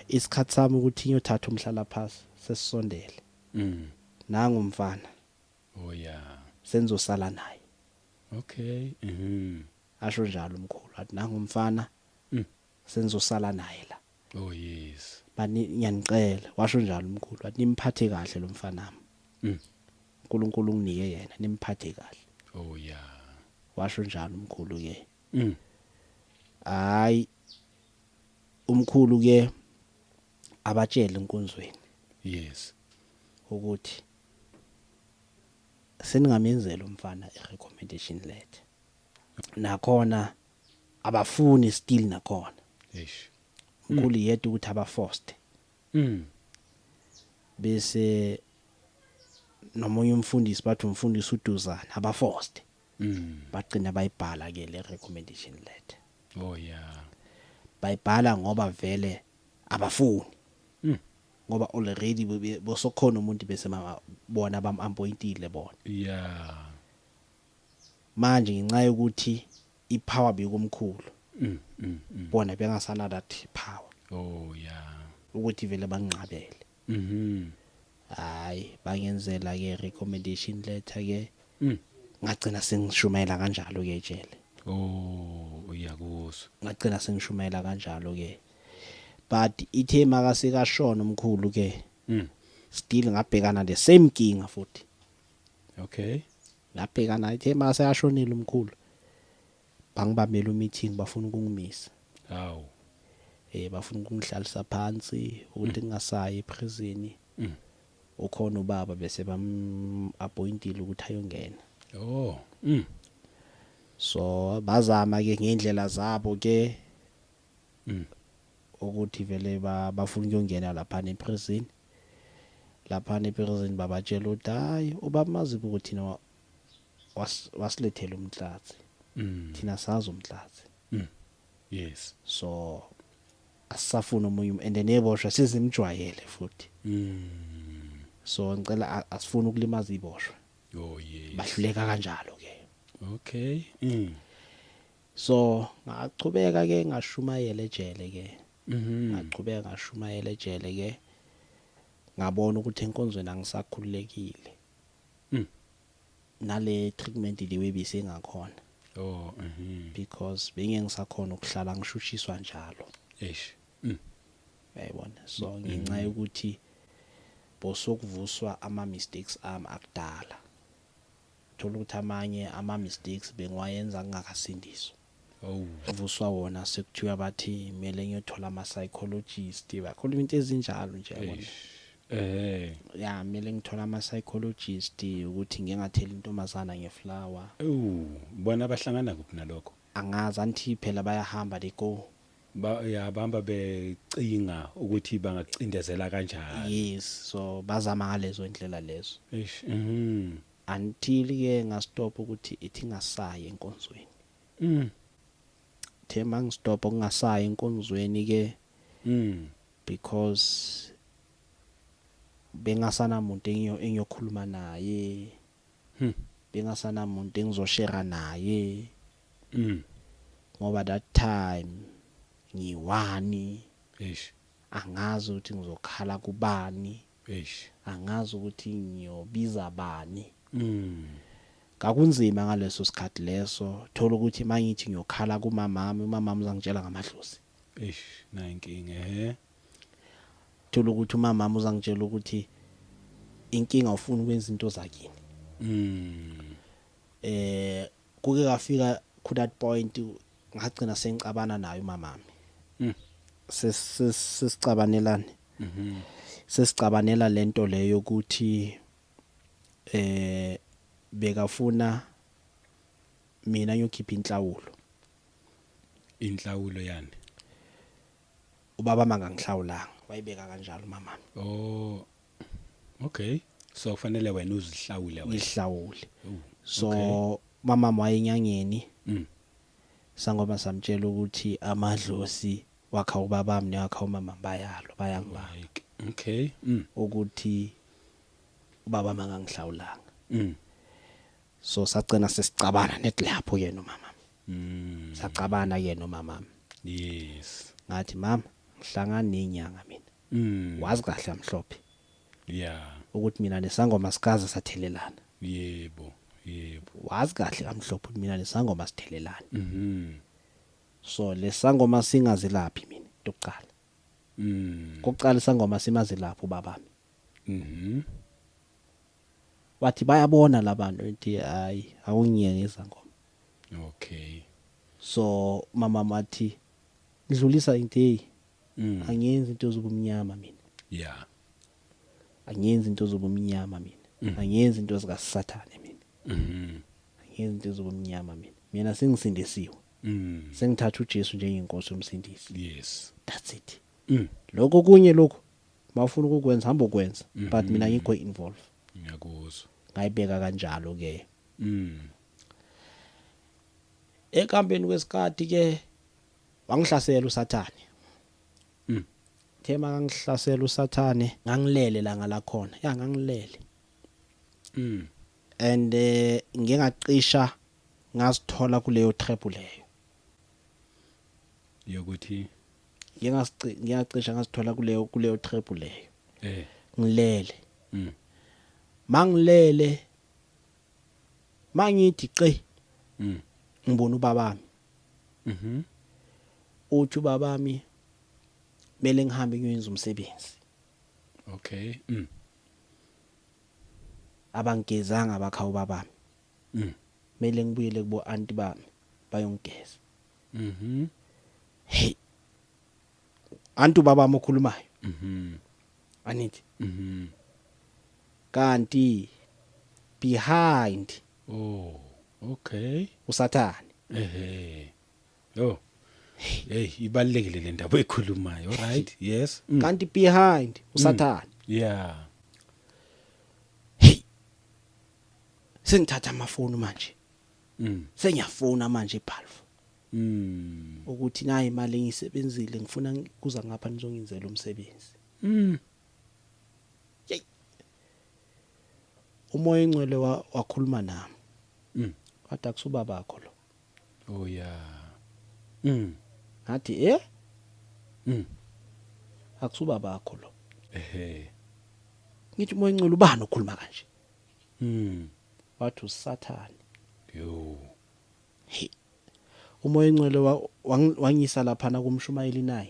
isikhathi sami ukuthi ngiyothatha umhlala phansi sesisondele. Nangu umfana. Oh yeah. Senzosala naye. Okay. Asho njalo umkhulu athi nangu umfana. Senzosala naye la. Oh yes. Bani ngiyanicela washo njalo umkhulu athi nimphathe kahle lo mfana nami. uNkulunkulu unginike yena nimphathe kahle. Oh yeah. Washo njalo umkhulu ke. Hayi umkhulu ke abatshele enkonzweni. Yes. ukuthi seningamenzela umfana i-recommendation letter nakhona abafuni still nakhona eish mkhulu yedwa ukuthi abaforced bese nomunye umfundisi bathi umfundisi uDuzana abaforced bagcina bayibhala ke le recommendation letter oh yeah bayibhala ngoba vele abafuni ngoba already bosokhona umuntu bese bona bam-appointile bona yeah manje ngenxa yokuthi ipower bekumkhulu bona bengasana that power oh yeah ukuthi vele banqabele hayi bangenzela ke recommendation letter ke ngagcina sengishumayela kanjalo ke ejele oh uyakuzwa ngagcina sengishumayela kanjalo ke but ithe makasekashona omkhulu ke still ngabhekana the same kinga futhi okay ngabhekana ithe makaseyashonile umkhulu bangibambela meeting bafuna ukungimisa haw bafuna ukungihlalisa phansi ukuthi ngingasayi eprison ukhona ubaba bese bam-appointile ukuthi ayongena oh so bazama ke ngendlela zabo ke ukuthi vele bafuna ukuyongena lapha eprison babatshela ukuthi hayi ubamazi ukuthi thina wasilethela umtlatsi thina sazi umtlatsi yes so asafuna umunye and neboshwa sizimjwayele futhi so ngicela asifuna ukulimaza iboshwa oh yes bahluleka kanjalo ke okay so ngachubeka ke ngashumayela ejele ke ngachubeka ngashumayela ejele ke ngabona ukuthi enkonzweni angisakhululekile nale treatment liwebise ngakhona oh because bengisakhona ukuhlala ngishushiswa njalo eish yayibona so ngenxa yokuthi bosokuvuswa ama mistakes ami akudala thola ukuthi amanye ama mistakes bengiwayenza ngingakasindiswa oh uvuswa wona sekuthiwa bathi kumele ngiyothola ama psychologist bakhuluma into ezinjalo nje yabona ya kumele ngithola ama psychologist ukuthi ngingatheli intombazana ngeflower bona bahlangana kuphi nalokho angazi anti phela bayahamba they go bahamba becinga ukuthi bangacindezela kanjani yes so bazama ngalezo indlela lezo eish until ke ngastop ukuthi ithi ngasayi enkonzweni thema ngistop ukungasayi enkonzweni ke because bengasana umuntu engiyokhuluma naye bengasana umuntu engizoshare naye ngoba that time ngiwani eish angazi ukuthi ngizokhala kubani eish angazi ukuthi ngiyobiza bani kakunzima ngaleso sikhathi leso thola ukuthi mangithi ngiyokhala kumamami umamami uzangitshela ngamadlozi eish na inkinga thola ukuthi umamami uzangitshela ukuthi inkinga ufuna ukwenza into zakini kuke kafika ku that point ngagcina sengicabana naye umamami sesicabanelane sesicabanela lento leyo ukuthi bekafuna mina ngiyokhipha inhlawulo yani ubaba mangangihlawulanga wayibeka kanjalo umamami oh okay so kufanele wena uzihlawule wena ngihlawule so mama wayenyangeni sangoma samtshela ukuthi amadlozi wakha ubaba mni wakha umama bayangibanga okay ukuthi ubaba mangangihlawulanga so sagcina sesicabana net lapho yena umama sacabana yena umama yes ngathi mama ngihlangana nenyanga mina wazi kahle amhlophe yeah ukuthi mina nesangoma sikaza sathelelana yebo wazi kahle amhlophe ukuthi mina nesangoma sithelelana so lesangoma singaze laphi mina tokuqala kokuqala isangoma simaze lapho babami wathi bayabona labantu ukuthi hayi awungiyengeza ngoma okay so mama mathi idlulisa into angiyenzi into zobumnyama mina yeah angiyenzi into zobumnyama mina angiyenzi into zikasathane mina angiyenzi into zobumnyama mina sengisindisiwe sengithatha uJesu njengenkosi yomsindisi Yes. that's it lokho kunye lokho mawufuna ukukwenza hamba ukwenza but mina ngikho involve Ngiyakuzwa. ngayibeka kanjalo ke ekambeni kwesikhathi ke wangihlasela usathane thema ngangihlasela usathane ngangilele langa la khona ngangilele and ngingaqisha ngasithola kuleyo trap leyo yokuthi ngiyacisha ngasithola kuleyo trap leyo ngilele mangilele mangithi qe ngibona ubabami uthi ubabami mele ngihambe ngiyenza umsebenzi okay abangezanga bakha ubabami mele ngibuyele kubo anti bami bayongigeza hey anti ubabami okhulumayo anithi kanti behind oh okay usathane oh hey ibalekile le ndaba ekhulumayo all right yes kanti behind usathane yeah hey sengithatha amafoni manje sengiyafona manje eBhalfu ukuthi nayi imali engiyisebenzile ngifuna kuza ngapha nizongenzela umsebenzi hey umoya engcwele wakhuluma nami wathi akusuba bakho lo oh yeah ngathi akusuba bakho lo ngithi umoya engcwele ubani okhuluma kanje wathi usathane yo hey umoya engcwele wangisa lapha na kumshumayeli 9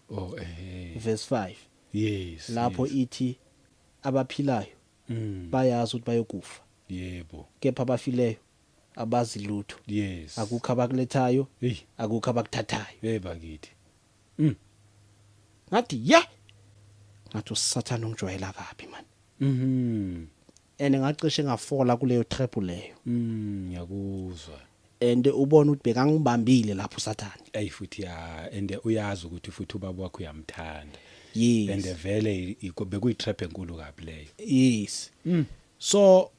oh verse 5 yes lapho ithi abaphilayo bayazi ukuthi bayokufa yebo kepha abafileyo abazi lutho yes akukho abakulethayo hey akukho abakuthathayo bakithi ngathi ngathi usathana ungijwayela kabi man ene ngacishe ngafola kuleyo trap leyo ngiyakuzwa and ubona ukuthi bekangibambile lapho usathane ay futhi ya and uyazi ukuthi futhi ubaba wakho uyamthanda yes and vele bekuyitrap enkulu kabi leyo yes so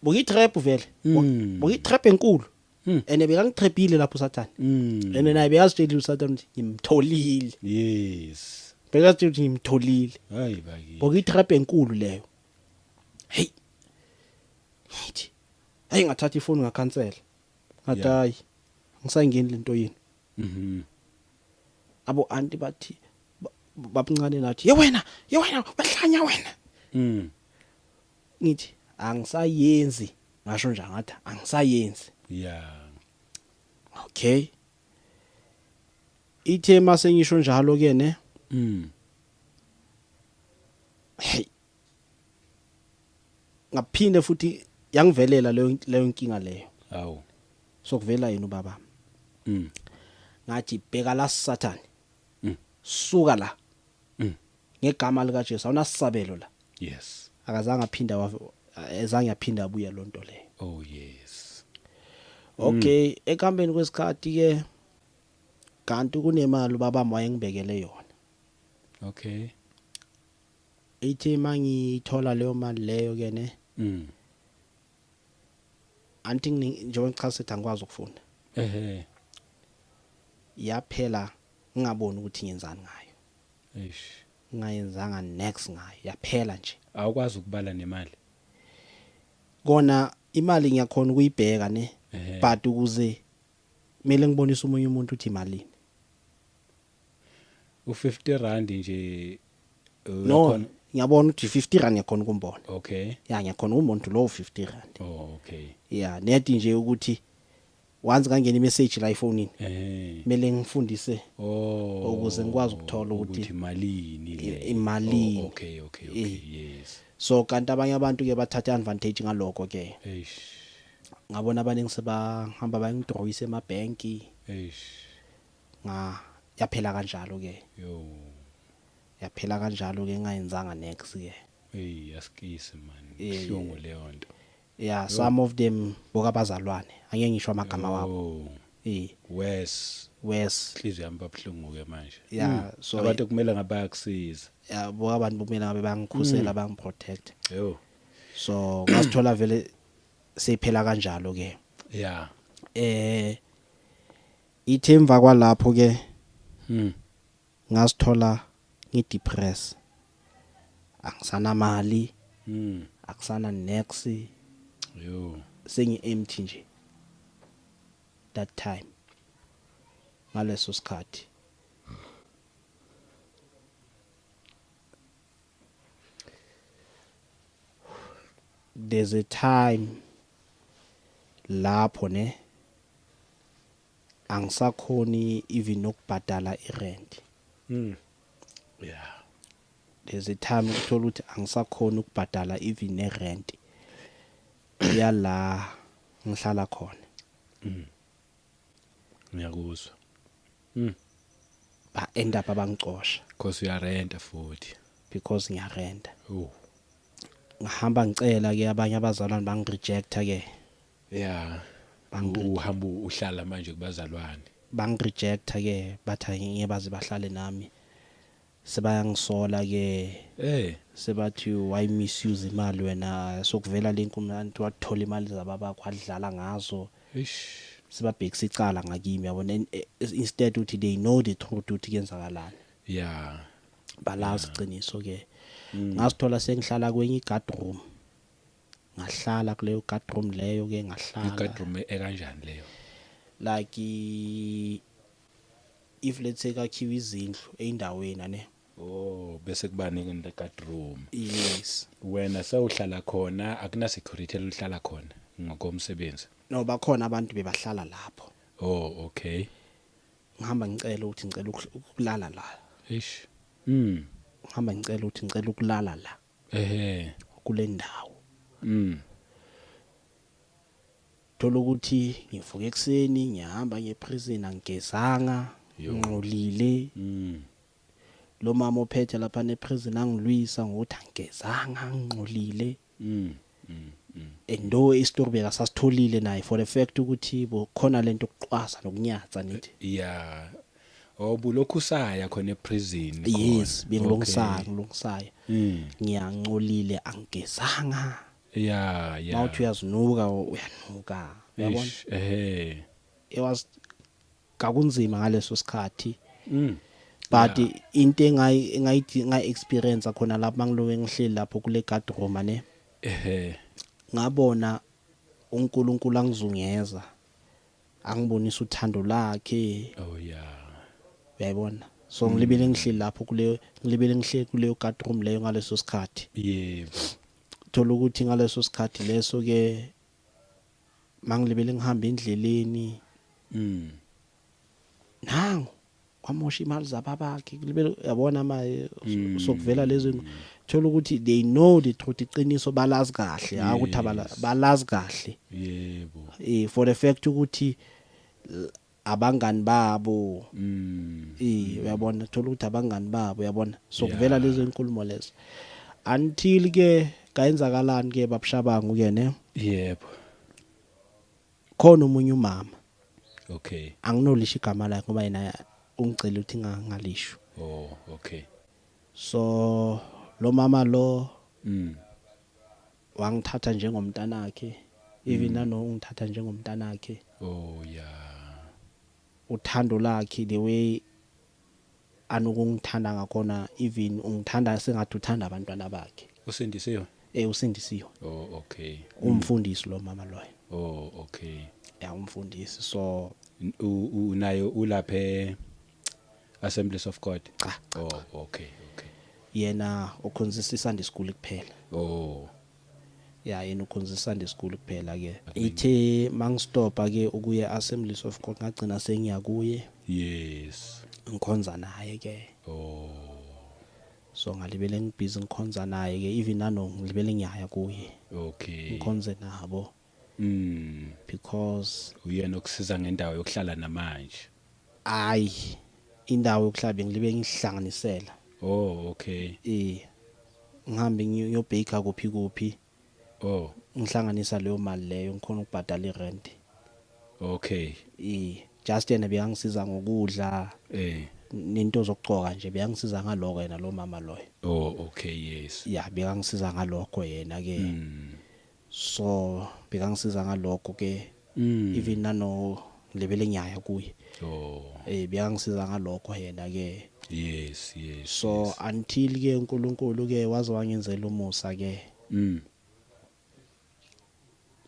boyitrap vele boyitrap enkulu ene bekangitrapile lapho usathane ene naye beyazitshela usathane ukuthi ngimtholile yes bekazitshela ukuthi ngimtholile hayi bakithi boyitrap enkulu leyo hey ngithi hey ngathatha ifoni ngakhansela ngathi hayi ngisayingeni lento yini abo anti bathi babuncane nathi ye wena wehlanya wena ngithi angisayenzi ngasho nje ngathi angisayenzi yeah okay ithema sengisho njalo ke ne hey ngaphinde futhi yangivelela leyo nkinga leyo awu sokuvela yena ubaba ngathi bheka la Sathane suka la ngegama lika Jesu awunasabelo la yes akazange aphinda ezange yaphinda abuya lonto leyo oh yes okay ekambeni kwesikhathi ke kanti kunemali ubaba wayengibekele yona okay ithi mangithola leyo mali leyo ke ne anti njengoba ngichasithi angikwazi ukufunda yaphela ngingaboni ukuthi ngiyenzani ngayo ngayenzanga next ngayo yaphela nje awukwazi ukubala nemali kona imali ngiyakhona ukuyibheka ne but ukuze kumele ngibonise umunye umuntu ukuthi imalini u50 nje no ngiyabona ukuthi 50 rand yakhona ukumbona okay ya ngiyakhona umuntu lo 50 rand oh okay ya nedi nje ukuthi once kangena imessage la efonini kumele ngifundise ukuze ngikwazi ukuthola ukuthi imalini le imalini okay yes so kanti abanye abantu ke bathatha advantage ngalokho ke ngabona abaningi sebahamba bayingidrawisa emabanki yaphela kanjalo ke yaphela kanjalo ke ngayenzanga next ke hey asikisi man kuhlungu leyo nto yeah some of them bokabazalwane angeke ngisho amagama wabo Wes inhliziyo yami babhlungu ke manje yeah so abantu kumele ngabayakusiza yeah bokabantu kumele ngabe bangikhusela bangiprotect yo so ngasithola vele seyiphela kanjalo ke yeah ithemva kwalapho ke ngasithola ngidepress angisana mali akusana next yo sengi empty nje that time ngaleso sikhathi there's a time lapho ne angisakhoni even ukubhadala irent yeah there's a time uthola ukuthi angisakhoni ukubhadala even nerent yala ngihlala khona ngiyakuzwa ba end up abangicosha because uyarenta futhi because ngiyarenta oh ngihamba ngicela ke abanye abazalwane bangirejecta ke yeah uhamba uhlala manje kubazalwane bangirejecta ke bathi ngeke baze bahlale nami sebayangisola ke sebathi why misuse imali wena sokuvela lenkumantu wathola imali zababakho adlala ngazo sebabhekisa icala ngakimi yabona instead uthi they know the truth uthi kuyenzakalani yeah balazi iqiniso ke ngasithola sengihlala kwenye guardroom ngahlala kuleyo guardroom leyo ke ngahlala guardroom ekanjani leyo like if let's say kakhiwa izindlu eindaweni ne oh bese kubani in the guardroom yes wena sewuhlala khona akuna security eluhlala khona ngokomsebenzi no bakhona abantu bebahlala lapho oh okay ngihamba ngicela ukuthi ngicela ukulala la ish ngihamba ngicela ukuthi ngicela ukulala la kule ndawo thola ukuthi ngivuka ekseni ngihamba ngeprison angigezanga ngqolile lo mama ophethe lapha neprison angilwisa ngokuthi angigezanga ngqolile endo istory beka sasitholile naye for the fact ukuthi khona lento okuqwasa nokunyatsa nithi yeah obulokhu saya khona eprison yes ngilungisaya ngiyangcolile angigezanga yeah mawuthi uyazinuka uyanuka yabona it was kakunzima ngaleso sikhathi but into engayi experience khona lapho mangiloke ngihleli lapho kule guardroom ne ngabona uNkulunkulu angizungeza angibonisa uthando lakhe oh yeah uyayibona so ngilibele ngihleli lapho ngilibele ngihleli kuleyo guardroom leyo ngaleso sikhathi yebo thola ukuthi ngaleso sikhathi leso ke mangilibele ngihamba endleleni nangu kwamosha imali zababakhe kulibele yabona manje sokuvela lezo thola ukuthi they know the truth iqiniso balazi kahle ukuthi balazi kahle yebo for the fact ukuthi abangani babo uyabona thola ukuthi abangani babo uyabona sokuvela lezo inkulumo lezo until ke kayenzakalani ke babushabangu ke ne yebo khona umunye umama okay anginolisha igama lakhe ngoba yena ungicela ukuthi ngalisho oh okay so lo mama lo wangithatha njengomntana wakhe even nano ungithatha njengomntana wakhe oh yeah uthando lakhe the way anokungithanda ngakhona even ungithanda sengathi uthanda abantwana bakhe usindisiwe usindisiwe oh okay umfundisi lo mama loyo oh okay ya umfundisi so unayo ulaphe Assemblies of God oh okay yena ukhonzisa Sunday school kuphela oh ya yena ukhonzisa Sunday school kuphela ke ithe mangistopa ke ukuya Assemblies of God ngagcina sengiya kuye yes ngikhonza naye ke oh so ngalibele ngibhizi ngikhonza naye ke even nano ngilibele ngiyaya kuye okay ngikhonze nabo because uyena okusiza ngendawo yokuhlala namanje indawo yokuhlala ngilibe ngihlanganisela Oh, okay. Ngihambe ngiyobheka kuphi Oh, ngihlanganisa leyo mali leyo ngikhona ukubhadala irent. okay. Just yena bekangisiza ngokudla Eh. nento zokugcoka nje, bekangisiza ngaloko yena lo mama loyo. Oh, okay, yes. Ya bekangisiza ngalokho yena ke. So bekangisiza ngalokho ke, even nano lebele nyaya kuye. Oh, Bekangisiza ngalokho yena ke. yes. So until ke uNkulunkulu ke waze wangenzela umusa ke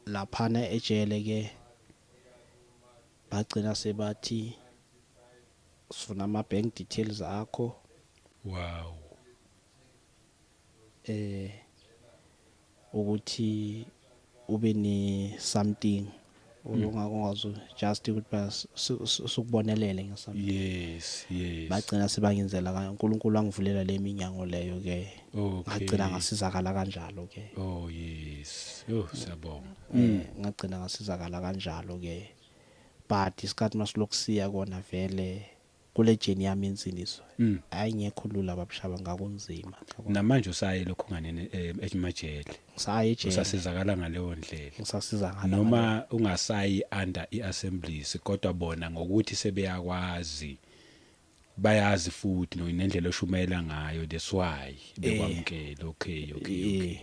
laphana ejele ke bagcina sebathi sifuna ama bank details akho, Wow. ukuthi ube ni something ongakwazi just ukuthi sukubonelele ngesami. Yes. Bagcina sebangenzela kanje, uNkulunkulu angivulela leminyango leyo ke. Ngagcina ngasizakala kanjalo ke. Oh, yes. Oh, siyabonga. Ngagcina ngasizakala kanjalo ke. But isikhathi masilokusiya kona vele kule journey yami insiniso ayingekho lula babshaba, ngakunzima. Namanje usaye lokho nganene emajele. Ngisaye ejele. Usasizakala ngaleyo ndlela. Ngisasiza ngala. Noma ungasayi under iassemblies kodwa bona ngokuthi sebeyakwazi bayazi futhi nendlela oshumayela ngayo, that's why bekwamkela. Okay.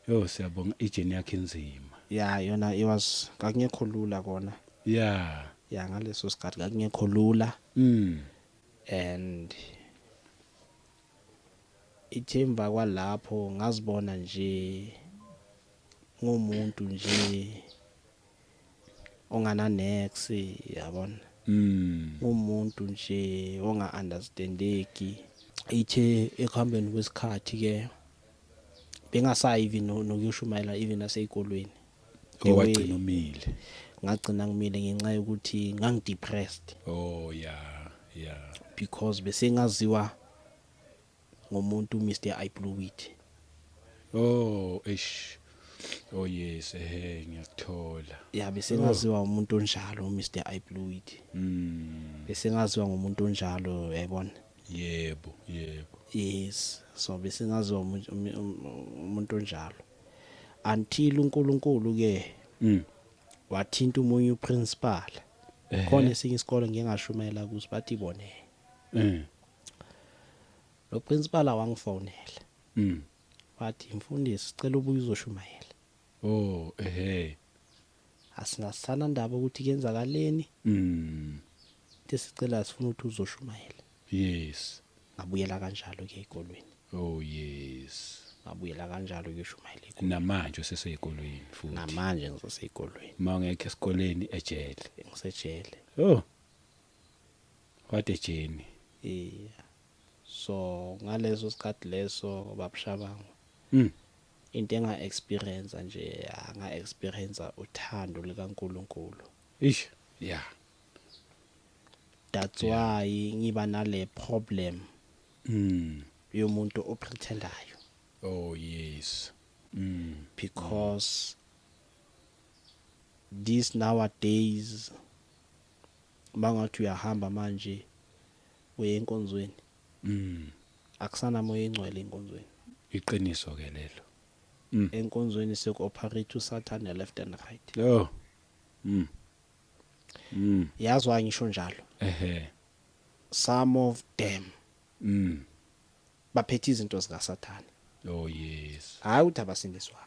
Yo siyabonga, ijeni yakhe inzima. Yeah, yona it was kakungekho lula kona. Yeah. Ngaleso sikhathi kakungekho lula. And ithemba kwalapho ngazibona nje ngomuntu nje ongana next, yabona. Umuntu nje onga understandeki. Ithe ekuhambeni kwesikhathi ke bengasayi even nokuyoshumayela even aseyikolweni. Owagcina umile. Ngagcina ngimile ngenxa yokuthi ngangidepressed. Oh yeah. Because bese ngaziwa ngomuntu Mr. Ibluwit. Oh ish. Oh yes, ngiyakuthola. Yeah, bese ngaziwa umuntu onjalo Mr. Ibluwit. Bese ngaziwa ngomuntu onjalo, yabona. Yebo. Yes, so bese ngaziwa umuntu onjalo until uNkulunkulu ke wathinta umunye uprincipal. Khona esinye isikole ngingashumayela kuso bathi bone. Lo principal awangifonela. Wathi mfundisi sicela ubuye uzoshumayela. Oh Asingasana ndaba ukuthi kenzakaleni. Sicela sifuna ukuthi uzoshumayela. Yes. Ngabuyela kanjalo ke ezikolweni. Oh yes. Ngabuyela kanjalo ke ushumayela ezikolweni. Namanje useseyikolweni futhi. Namanje ngiseseyikolweni. Mawungekho esikoleni ejele. Ngisejele. Oh. What a journey. So ngaleso sikhathi leso babshabangu. Into enga-experience nje, nga-experience uthando likaNkulunkulu. Ish. Yeah. That's why ngiba nale problem yomuntu oprethendayo. Oh yes. Because these nowadays bangathi uyahamba manje uye enkonzweni. Akusana moya engcwele enkonzweni. Iqiniso ke lelo. Enkonzweni seku-operate uSatan left and right. Oh. Yazwa ngisho njalo. Some of them baphethe izinto zikaSathane. Oh yes. Hayi uthi abasindiswa.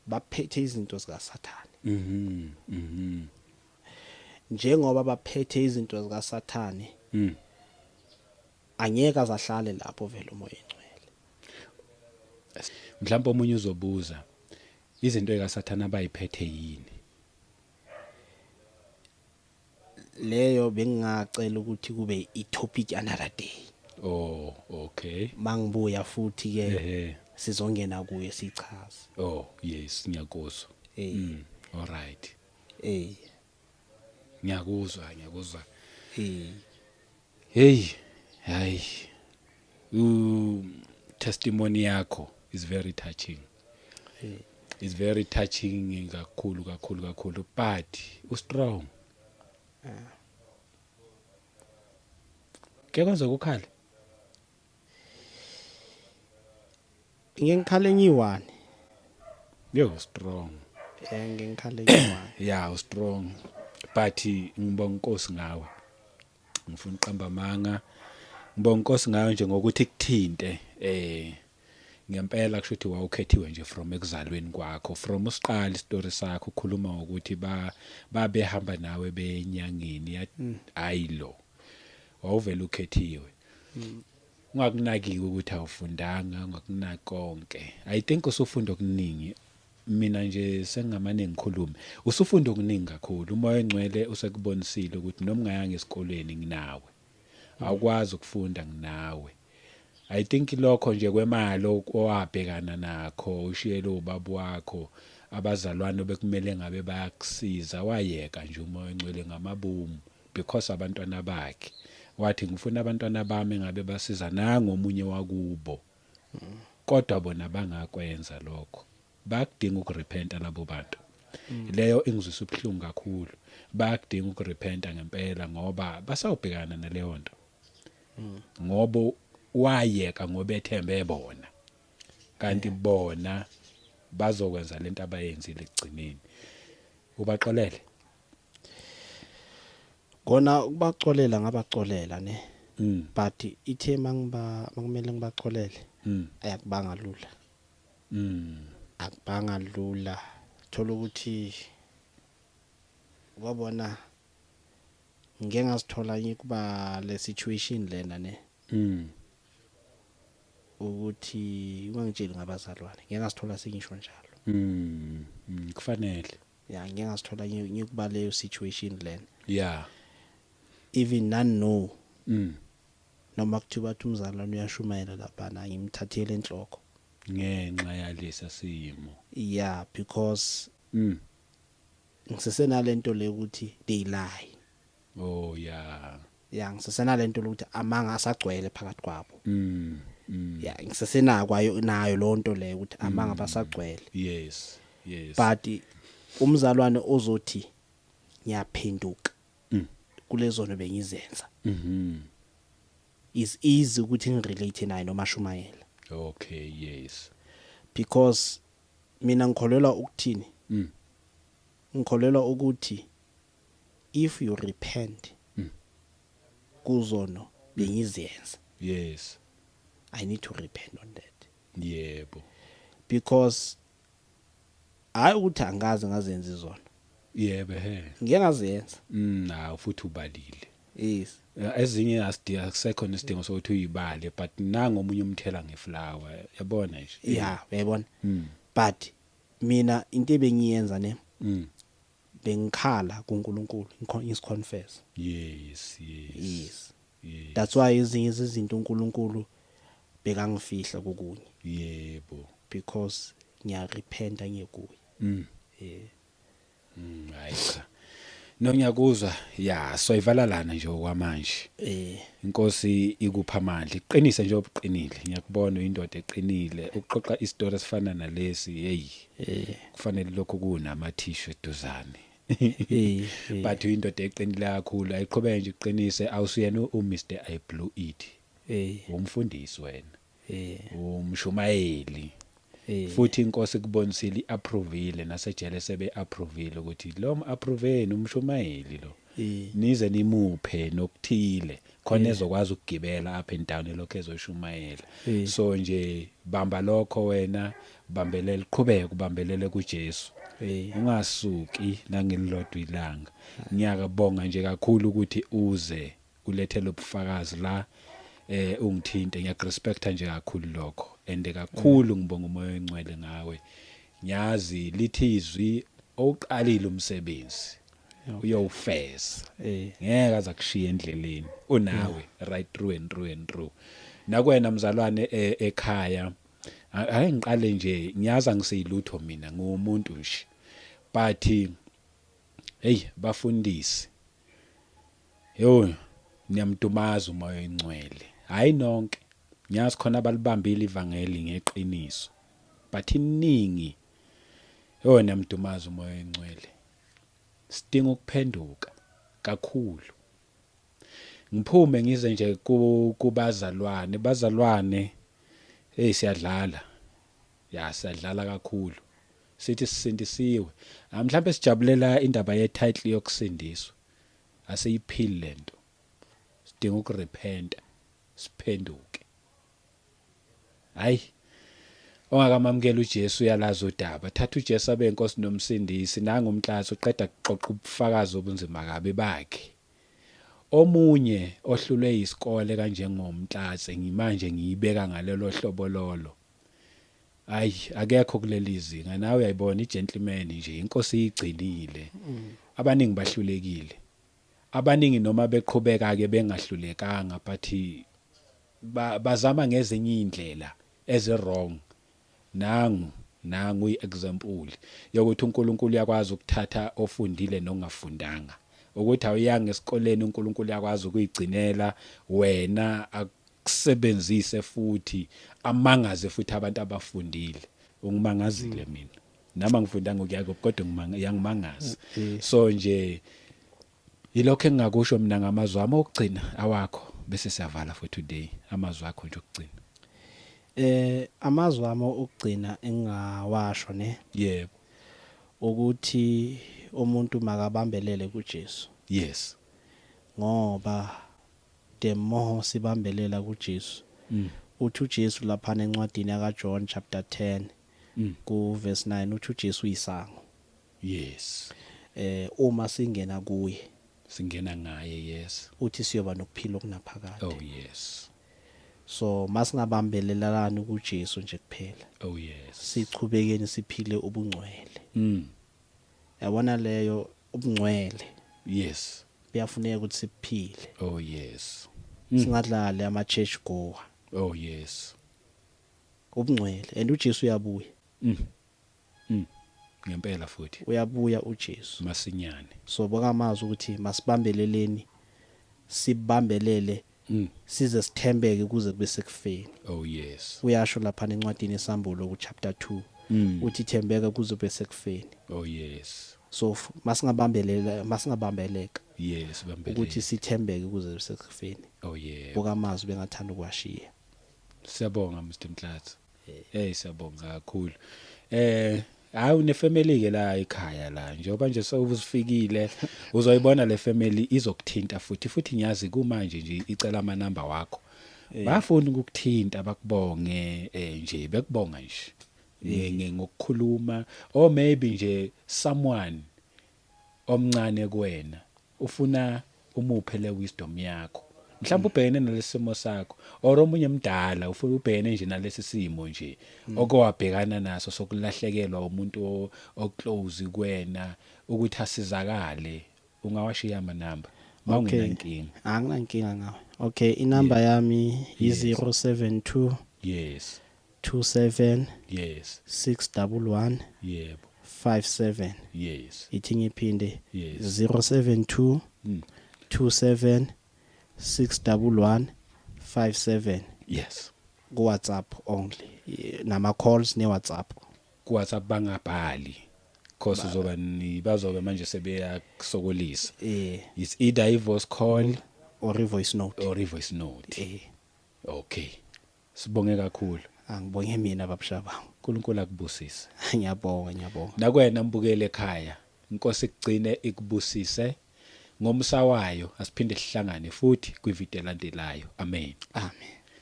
Baphethe izinto zikaSathane. Njengoba baphethe izinto zikaSathane, angeke azahlale lapho vele umoya engcwele. Mhlawumbe omunye uzobuza izinto zikaSathane abayiphethe yini? Leyo bengingacela ukuthi kube i-topic another day. Oh, okay. Mangibuya futhi ke sizongena kuye sichaze. Oh, yes, ngiyakuzwa. All right. Ngiyakuzwa. Hey, hayi. Testimony yakho is very touching. It's very touching kakhulu, but strong. Ke kwenza ukukhale? ngikhale ngiyiwani Yo strong. ngikhale ngiyiwani Yeah, strong. But ngibonga inkosi ngawe. Ngifuna uqamba amanga. Ngibonga inkosi ngawe nje ngokuthi kuthinte ngempela kusho ukuthi wawukhethiwe nje from ekuzalweni kwakho, from usiqala istory sakho ukhuluma ukuthi babehamba nawe benyangeni ayilo. Wawuvela ukhethiwe. Ungakunaki ukuthi awufundanga, ungakunaki konke. I think usufunda okuningi. Mina nje sengamane ngikhulume. Usufunda okuningi kakhulu. Umoya engcwele usekubonisile ukuthi noma ungayanga esikoleni nginawe. Awukwazi ukufunda nginawe. I think lokho nje kwemali owabhekana nakho ushiyelo ubaba wakho abazalwane bekumele ngabe bayakusiza wayeka nje umoya engcwele ngamabomu because abantwana bakhe wathi ngifuna abantwana bami ngabe basiza nangomunye wakubo kodwa bona bangakwenza lokho bakudinga ukurepenta labo bantu leyo ingizwisa ubuhlungu kakhulu bakudinga ukurepenta ngempela ngoba basawubhekana naleyo nto ngoba wayeka ngoba ethembe bona kanti bona bazokwenza lento abayenzile ekugcineni ubaxolele kona ukubaxolela ngabaxolela ne but ithe makumele ngibaxolele ayakubanga lula akubanga lula thola ukuthi wabona ngeke ngasithola ngikuba le situation lena ne ukuthi ungangitsheli ngabazalwane ngeke ngasithola sengisho njalo kufanele ya ngeke ngasithola ngikuba leyo situation lena yeah even none know noma kuthiwa bathi umzalwane uyashumayela lapha na ngimthathele enhloko ngenxa yalesa simo yeah because ngisesenalento le ukuthi they lie oh yeah ngisesenalento lokuthi amanga asagcwele phakathi kwabo yeah ngisesenakwayo nayo lonto le ukuthi amanga basagcwele yes but umzalwane ozothi ngiyaphenduka kulezo nto bengizenza is easy ukuthi ngirelate naye noma Shumayela okay yes because mina ngikholelwa ukuthini ngikholelwa ukuthi if you repent kuzono bengizenza yes I need to repent on that yebo because hayi ukuthi angaze ngazenza izona yebo ngeke ngazenza na futhi ubalile yes ezinye asisekho nesidingo sokuthi uyibale but nanga omunye umthela ngeflower yabona nje yeah uyabona but mina into ebengiyenza ne bengikhala kuNkulunkulu ngisiconfess yes that's why ezinye izinto uNkulunkulu bekangifihla kokunye yebo because ngiyarepenta ngekuye hayi cha nonyakuzwa ya soyivala lana nje okwamanje inkosi ikupha amandla iqinise nje obuqinile ngiyakubona uyindoda eqinile ukuxoxa istory esifana nalesi hey kufanele lokho kunamathishu eduzane but uyindoda eqinile kakhulu ayiqhubeke nje iqinise awusuyena uMr I Blue It umfundisi wena umshumayeli futhi inkosi kubonisile iapprove nasejele sebe approve ukuthi lo approve umshumayeli lo nize nimuphe nokuthile khona ezokwazi ukugibela up and down lokho ezoshumayela so nje bamba lokho wena bambelela iqhubeke ubambelele kuJesu ungasuki nangililodwa ilanga ngiyakabonga nje kakhulu ukuthi uze ulethele ubufakazi la ungithinte ngiyakurespecta nje kakhulu lokho ende kakhulu ngibonga umoya engcwele ngawe ngiyazi lithi izwi oqalile umsebenzi uyowufeza ngeke aza kushiya endleleni unawe right through and through nakwena mzalwane ekhaya hayi ngiqale nje ngiyaza ngiseyilutho mina ngumuntu nje but hey bafundisi yo niyamdumaza umoya engcwele hayi nonke ngiyazi khona abalibambile ivangeli ngeqiniso but iningi yona mdumaza umoya engcwele sidinga ukuphenduka kakhulu ngiphume ngize nje kubazalwane bazalwane siyadlala ya sadlala kakhulu sithi sisindisiwe mhlambe sijabulela indaba ye title yokusindiswa aseyiphili lento sidinga ukurepenta siphenduke hayi ongakamamukela uJesu yalazo udaba thatha uJesu abe inkosi nomsindisi nanga umtlatsi uqeda kuxoxa ubufakazi obunzima kabe bakhe omunye ohlulwe isikole kanjengomtlatsi ngimanje ngiyibeka ngalelo hlobo lolo hayi akekho kuleli zinga nawe uyayibona igentleman nje inkosi igcinile abaningi bahlulekile abaningi noma beqhubeka ke bengahlulekanga but bazama ngezinye indlela eze wrong nangu iexample yokuthi uNkulunkulu yakwazi ukuthatha ofundile nongafundanga ukuthi awuyanga esikoleni uNkulunkulu yakwazi ukuyigcinela wena akusebenzise futhi amangaze futhi abantu abafundile ungimangazile mina nama ngifundanga ukuyako kodwa ngiyangimangaza so nje yilokho engingakusho mina ngamazwi ami okugcina awakho bese siyavala for today amazwi akho nje okugcina amazwi ami okugcina engawasho ne yebo ukuthi umuntu makabambelele kuJesu yes ngoba demo sibambelela kuJesu uthi uJesu lapha encwadini kaJohn chapter 10 ku verse 9 uthi uJesu uyisango yes uma singena kuye singena ngaye yes uthi siyoba nokuphila okunaphakade oh yes so masingabambelelana kuJesu nje kuphela oh yes sichubekeni siphile ubungcwele yabona leyo ubungcwele yes kuyafuneka ukuthi siphile oh yes singadlali ama church goer oh yes ubungcwele and uJesu uyabuya ngempela futhi uyabuya uJesu masinyane so bokamazwi ukuthi masibambeleleni sibambelele size sithembeke kuze kube sekufeni oh yes uyasho lapha encwadini esambulo ku chapter 2 uthi thembeka kuze kube sekufeni oh yes so masingabambeleka yes bambelele ukuthi sithembeke kuze kube sekufeni oh yeah bokamazwi bengathanda ukwashiya siyabonga Mr Mtlatsi siyabonga kakhulu hayi unefamily ke la ekhaya la njengoba nje sewuzifikile uzoyibona le family izokuthinta futhi ngiyazi kumanje nje icela ama number wakho bafuna ukukuthinta bakubonge nje bekubonga nje ngokukhuluma or maybe nje someone omncane kuwena ufuna umuphe le wisdom yakho mhlawumbe ubhekene nalesimo sakho or omunye mdala ufuna ubhekene nje nalesi simo nje okwabhekana naso sokulahlekelwa umuntu oclose kuwena ukuthi asizakale ungawashiya ama number mawungenankinga anginankinga ngawe okay inamba yami yi072 yes 27 yes 611 yebo 57 yes ithi ngiphinde yes 072 27 61157 yes ku WhatsApp only nama calls ne WhatsApp ku WhatsApp bangabhali because bazobe manje sebeya kusokolisa it's either a voice call or a voice note okay sibonge kakhulu angibonge mina babshaba uNkulunkulu akubusise ngiyabonga nakwena mbukele ekhaya inkosi igcine ikubusise ngomsa wayo asiphinde sihlangane futhi kwivideo elandelayo amen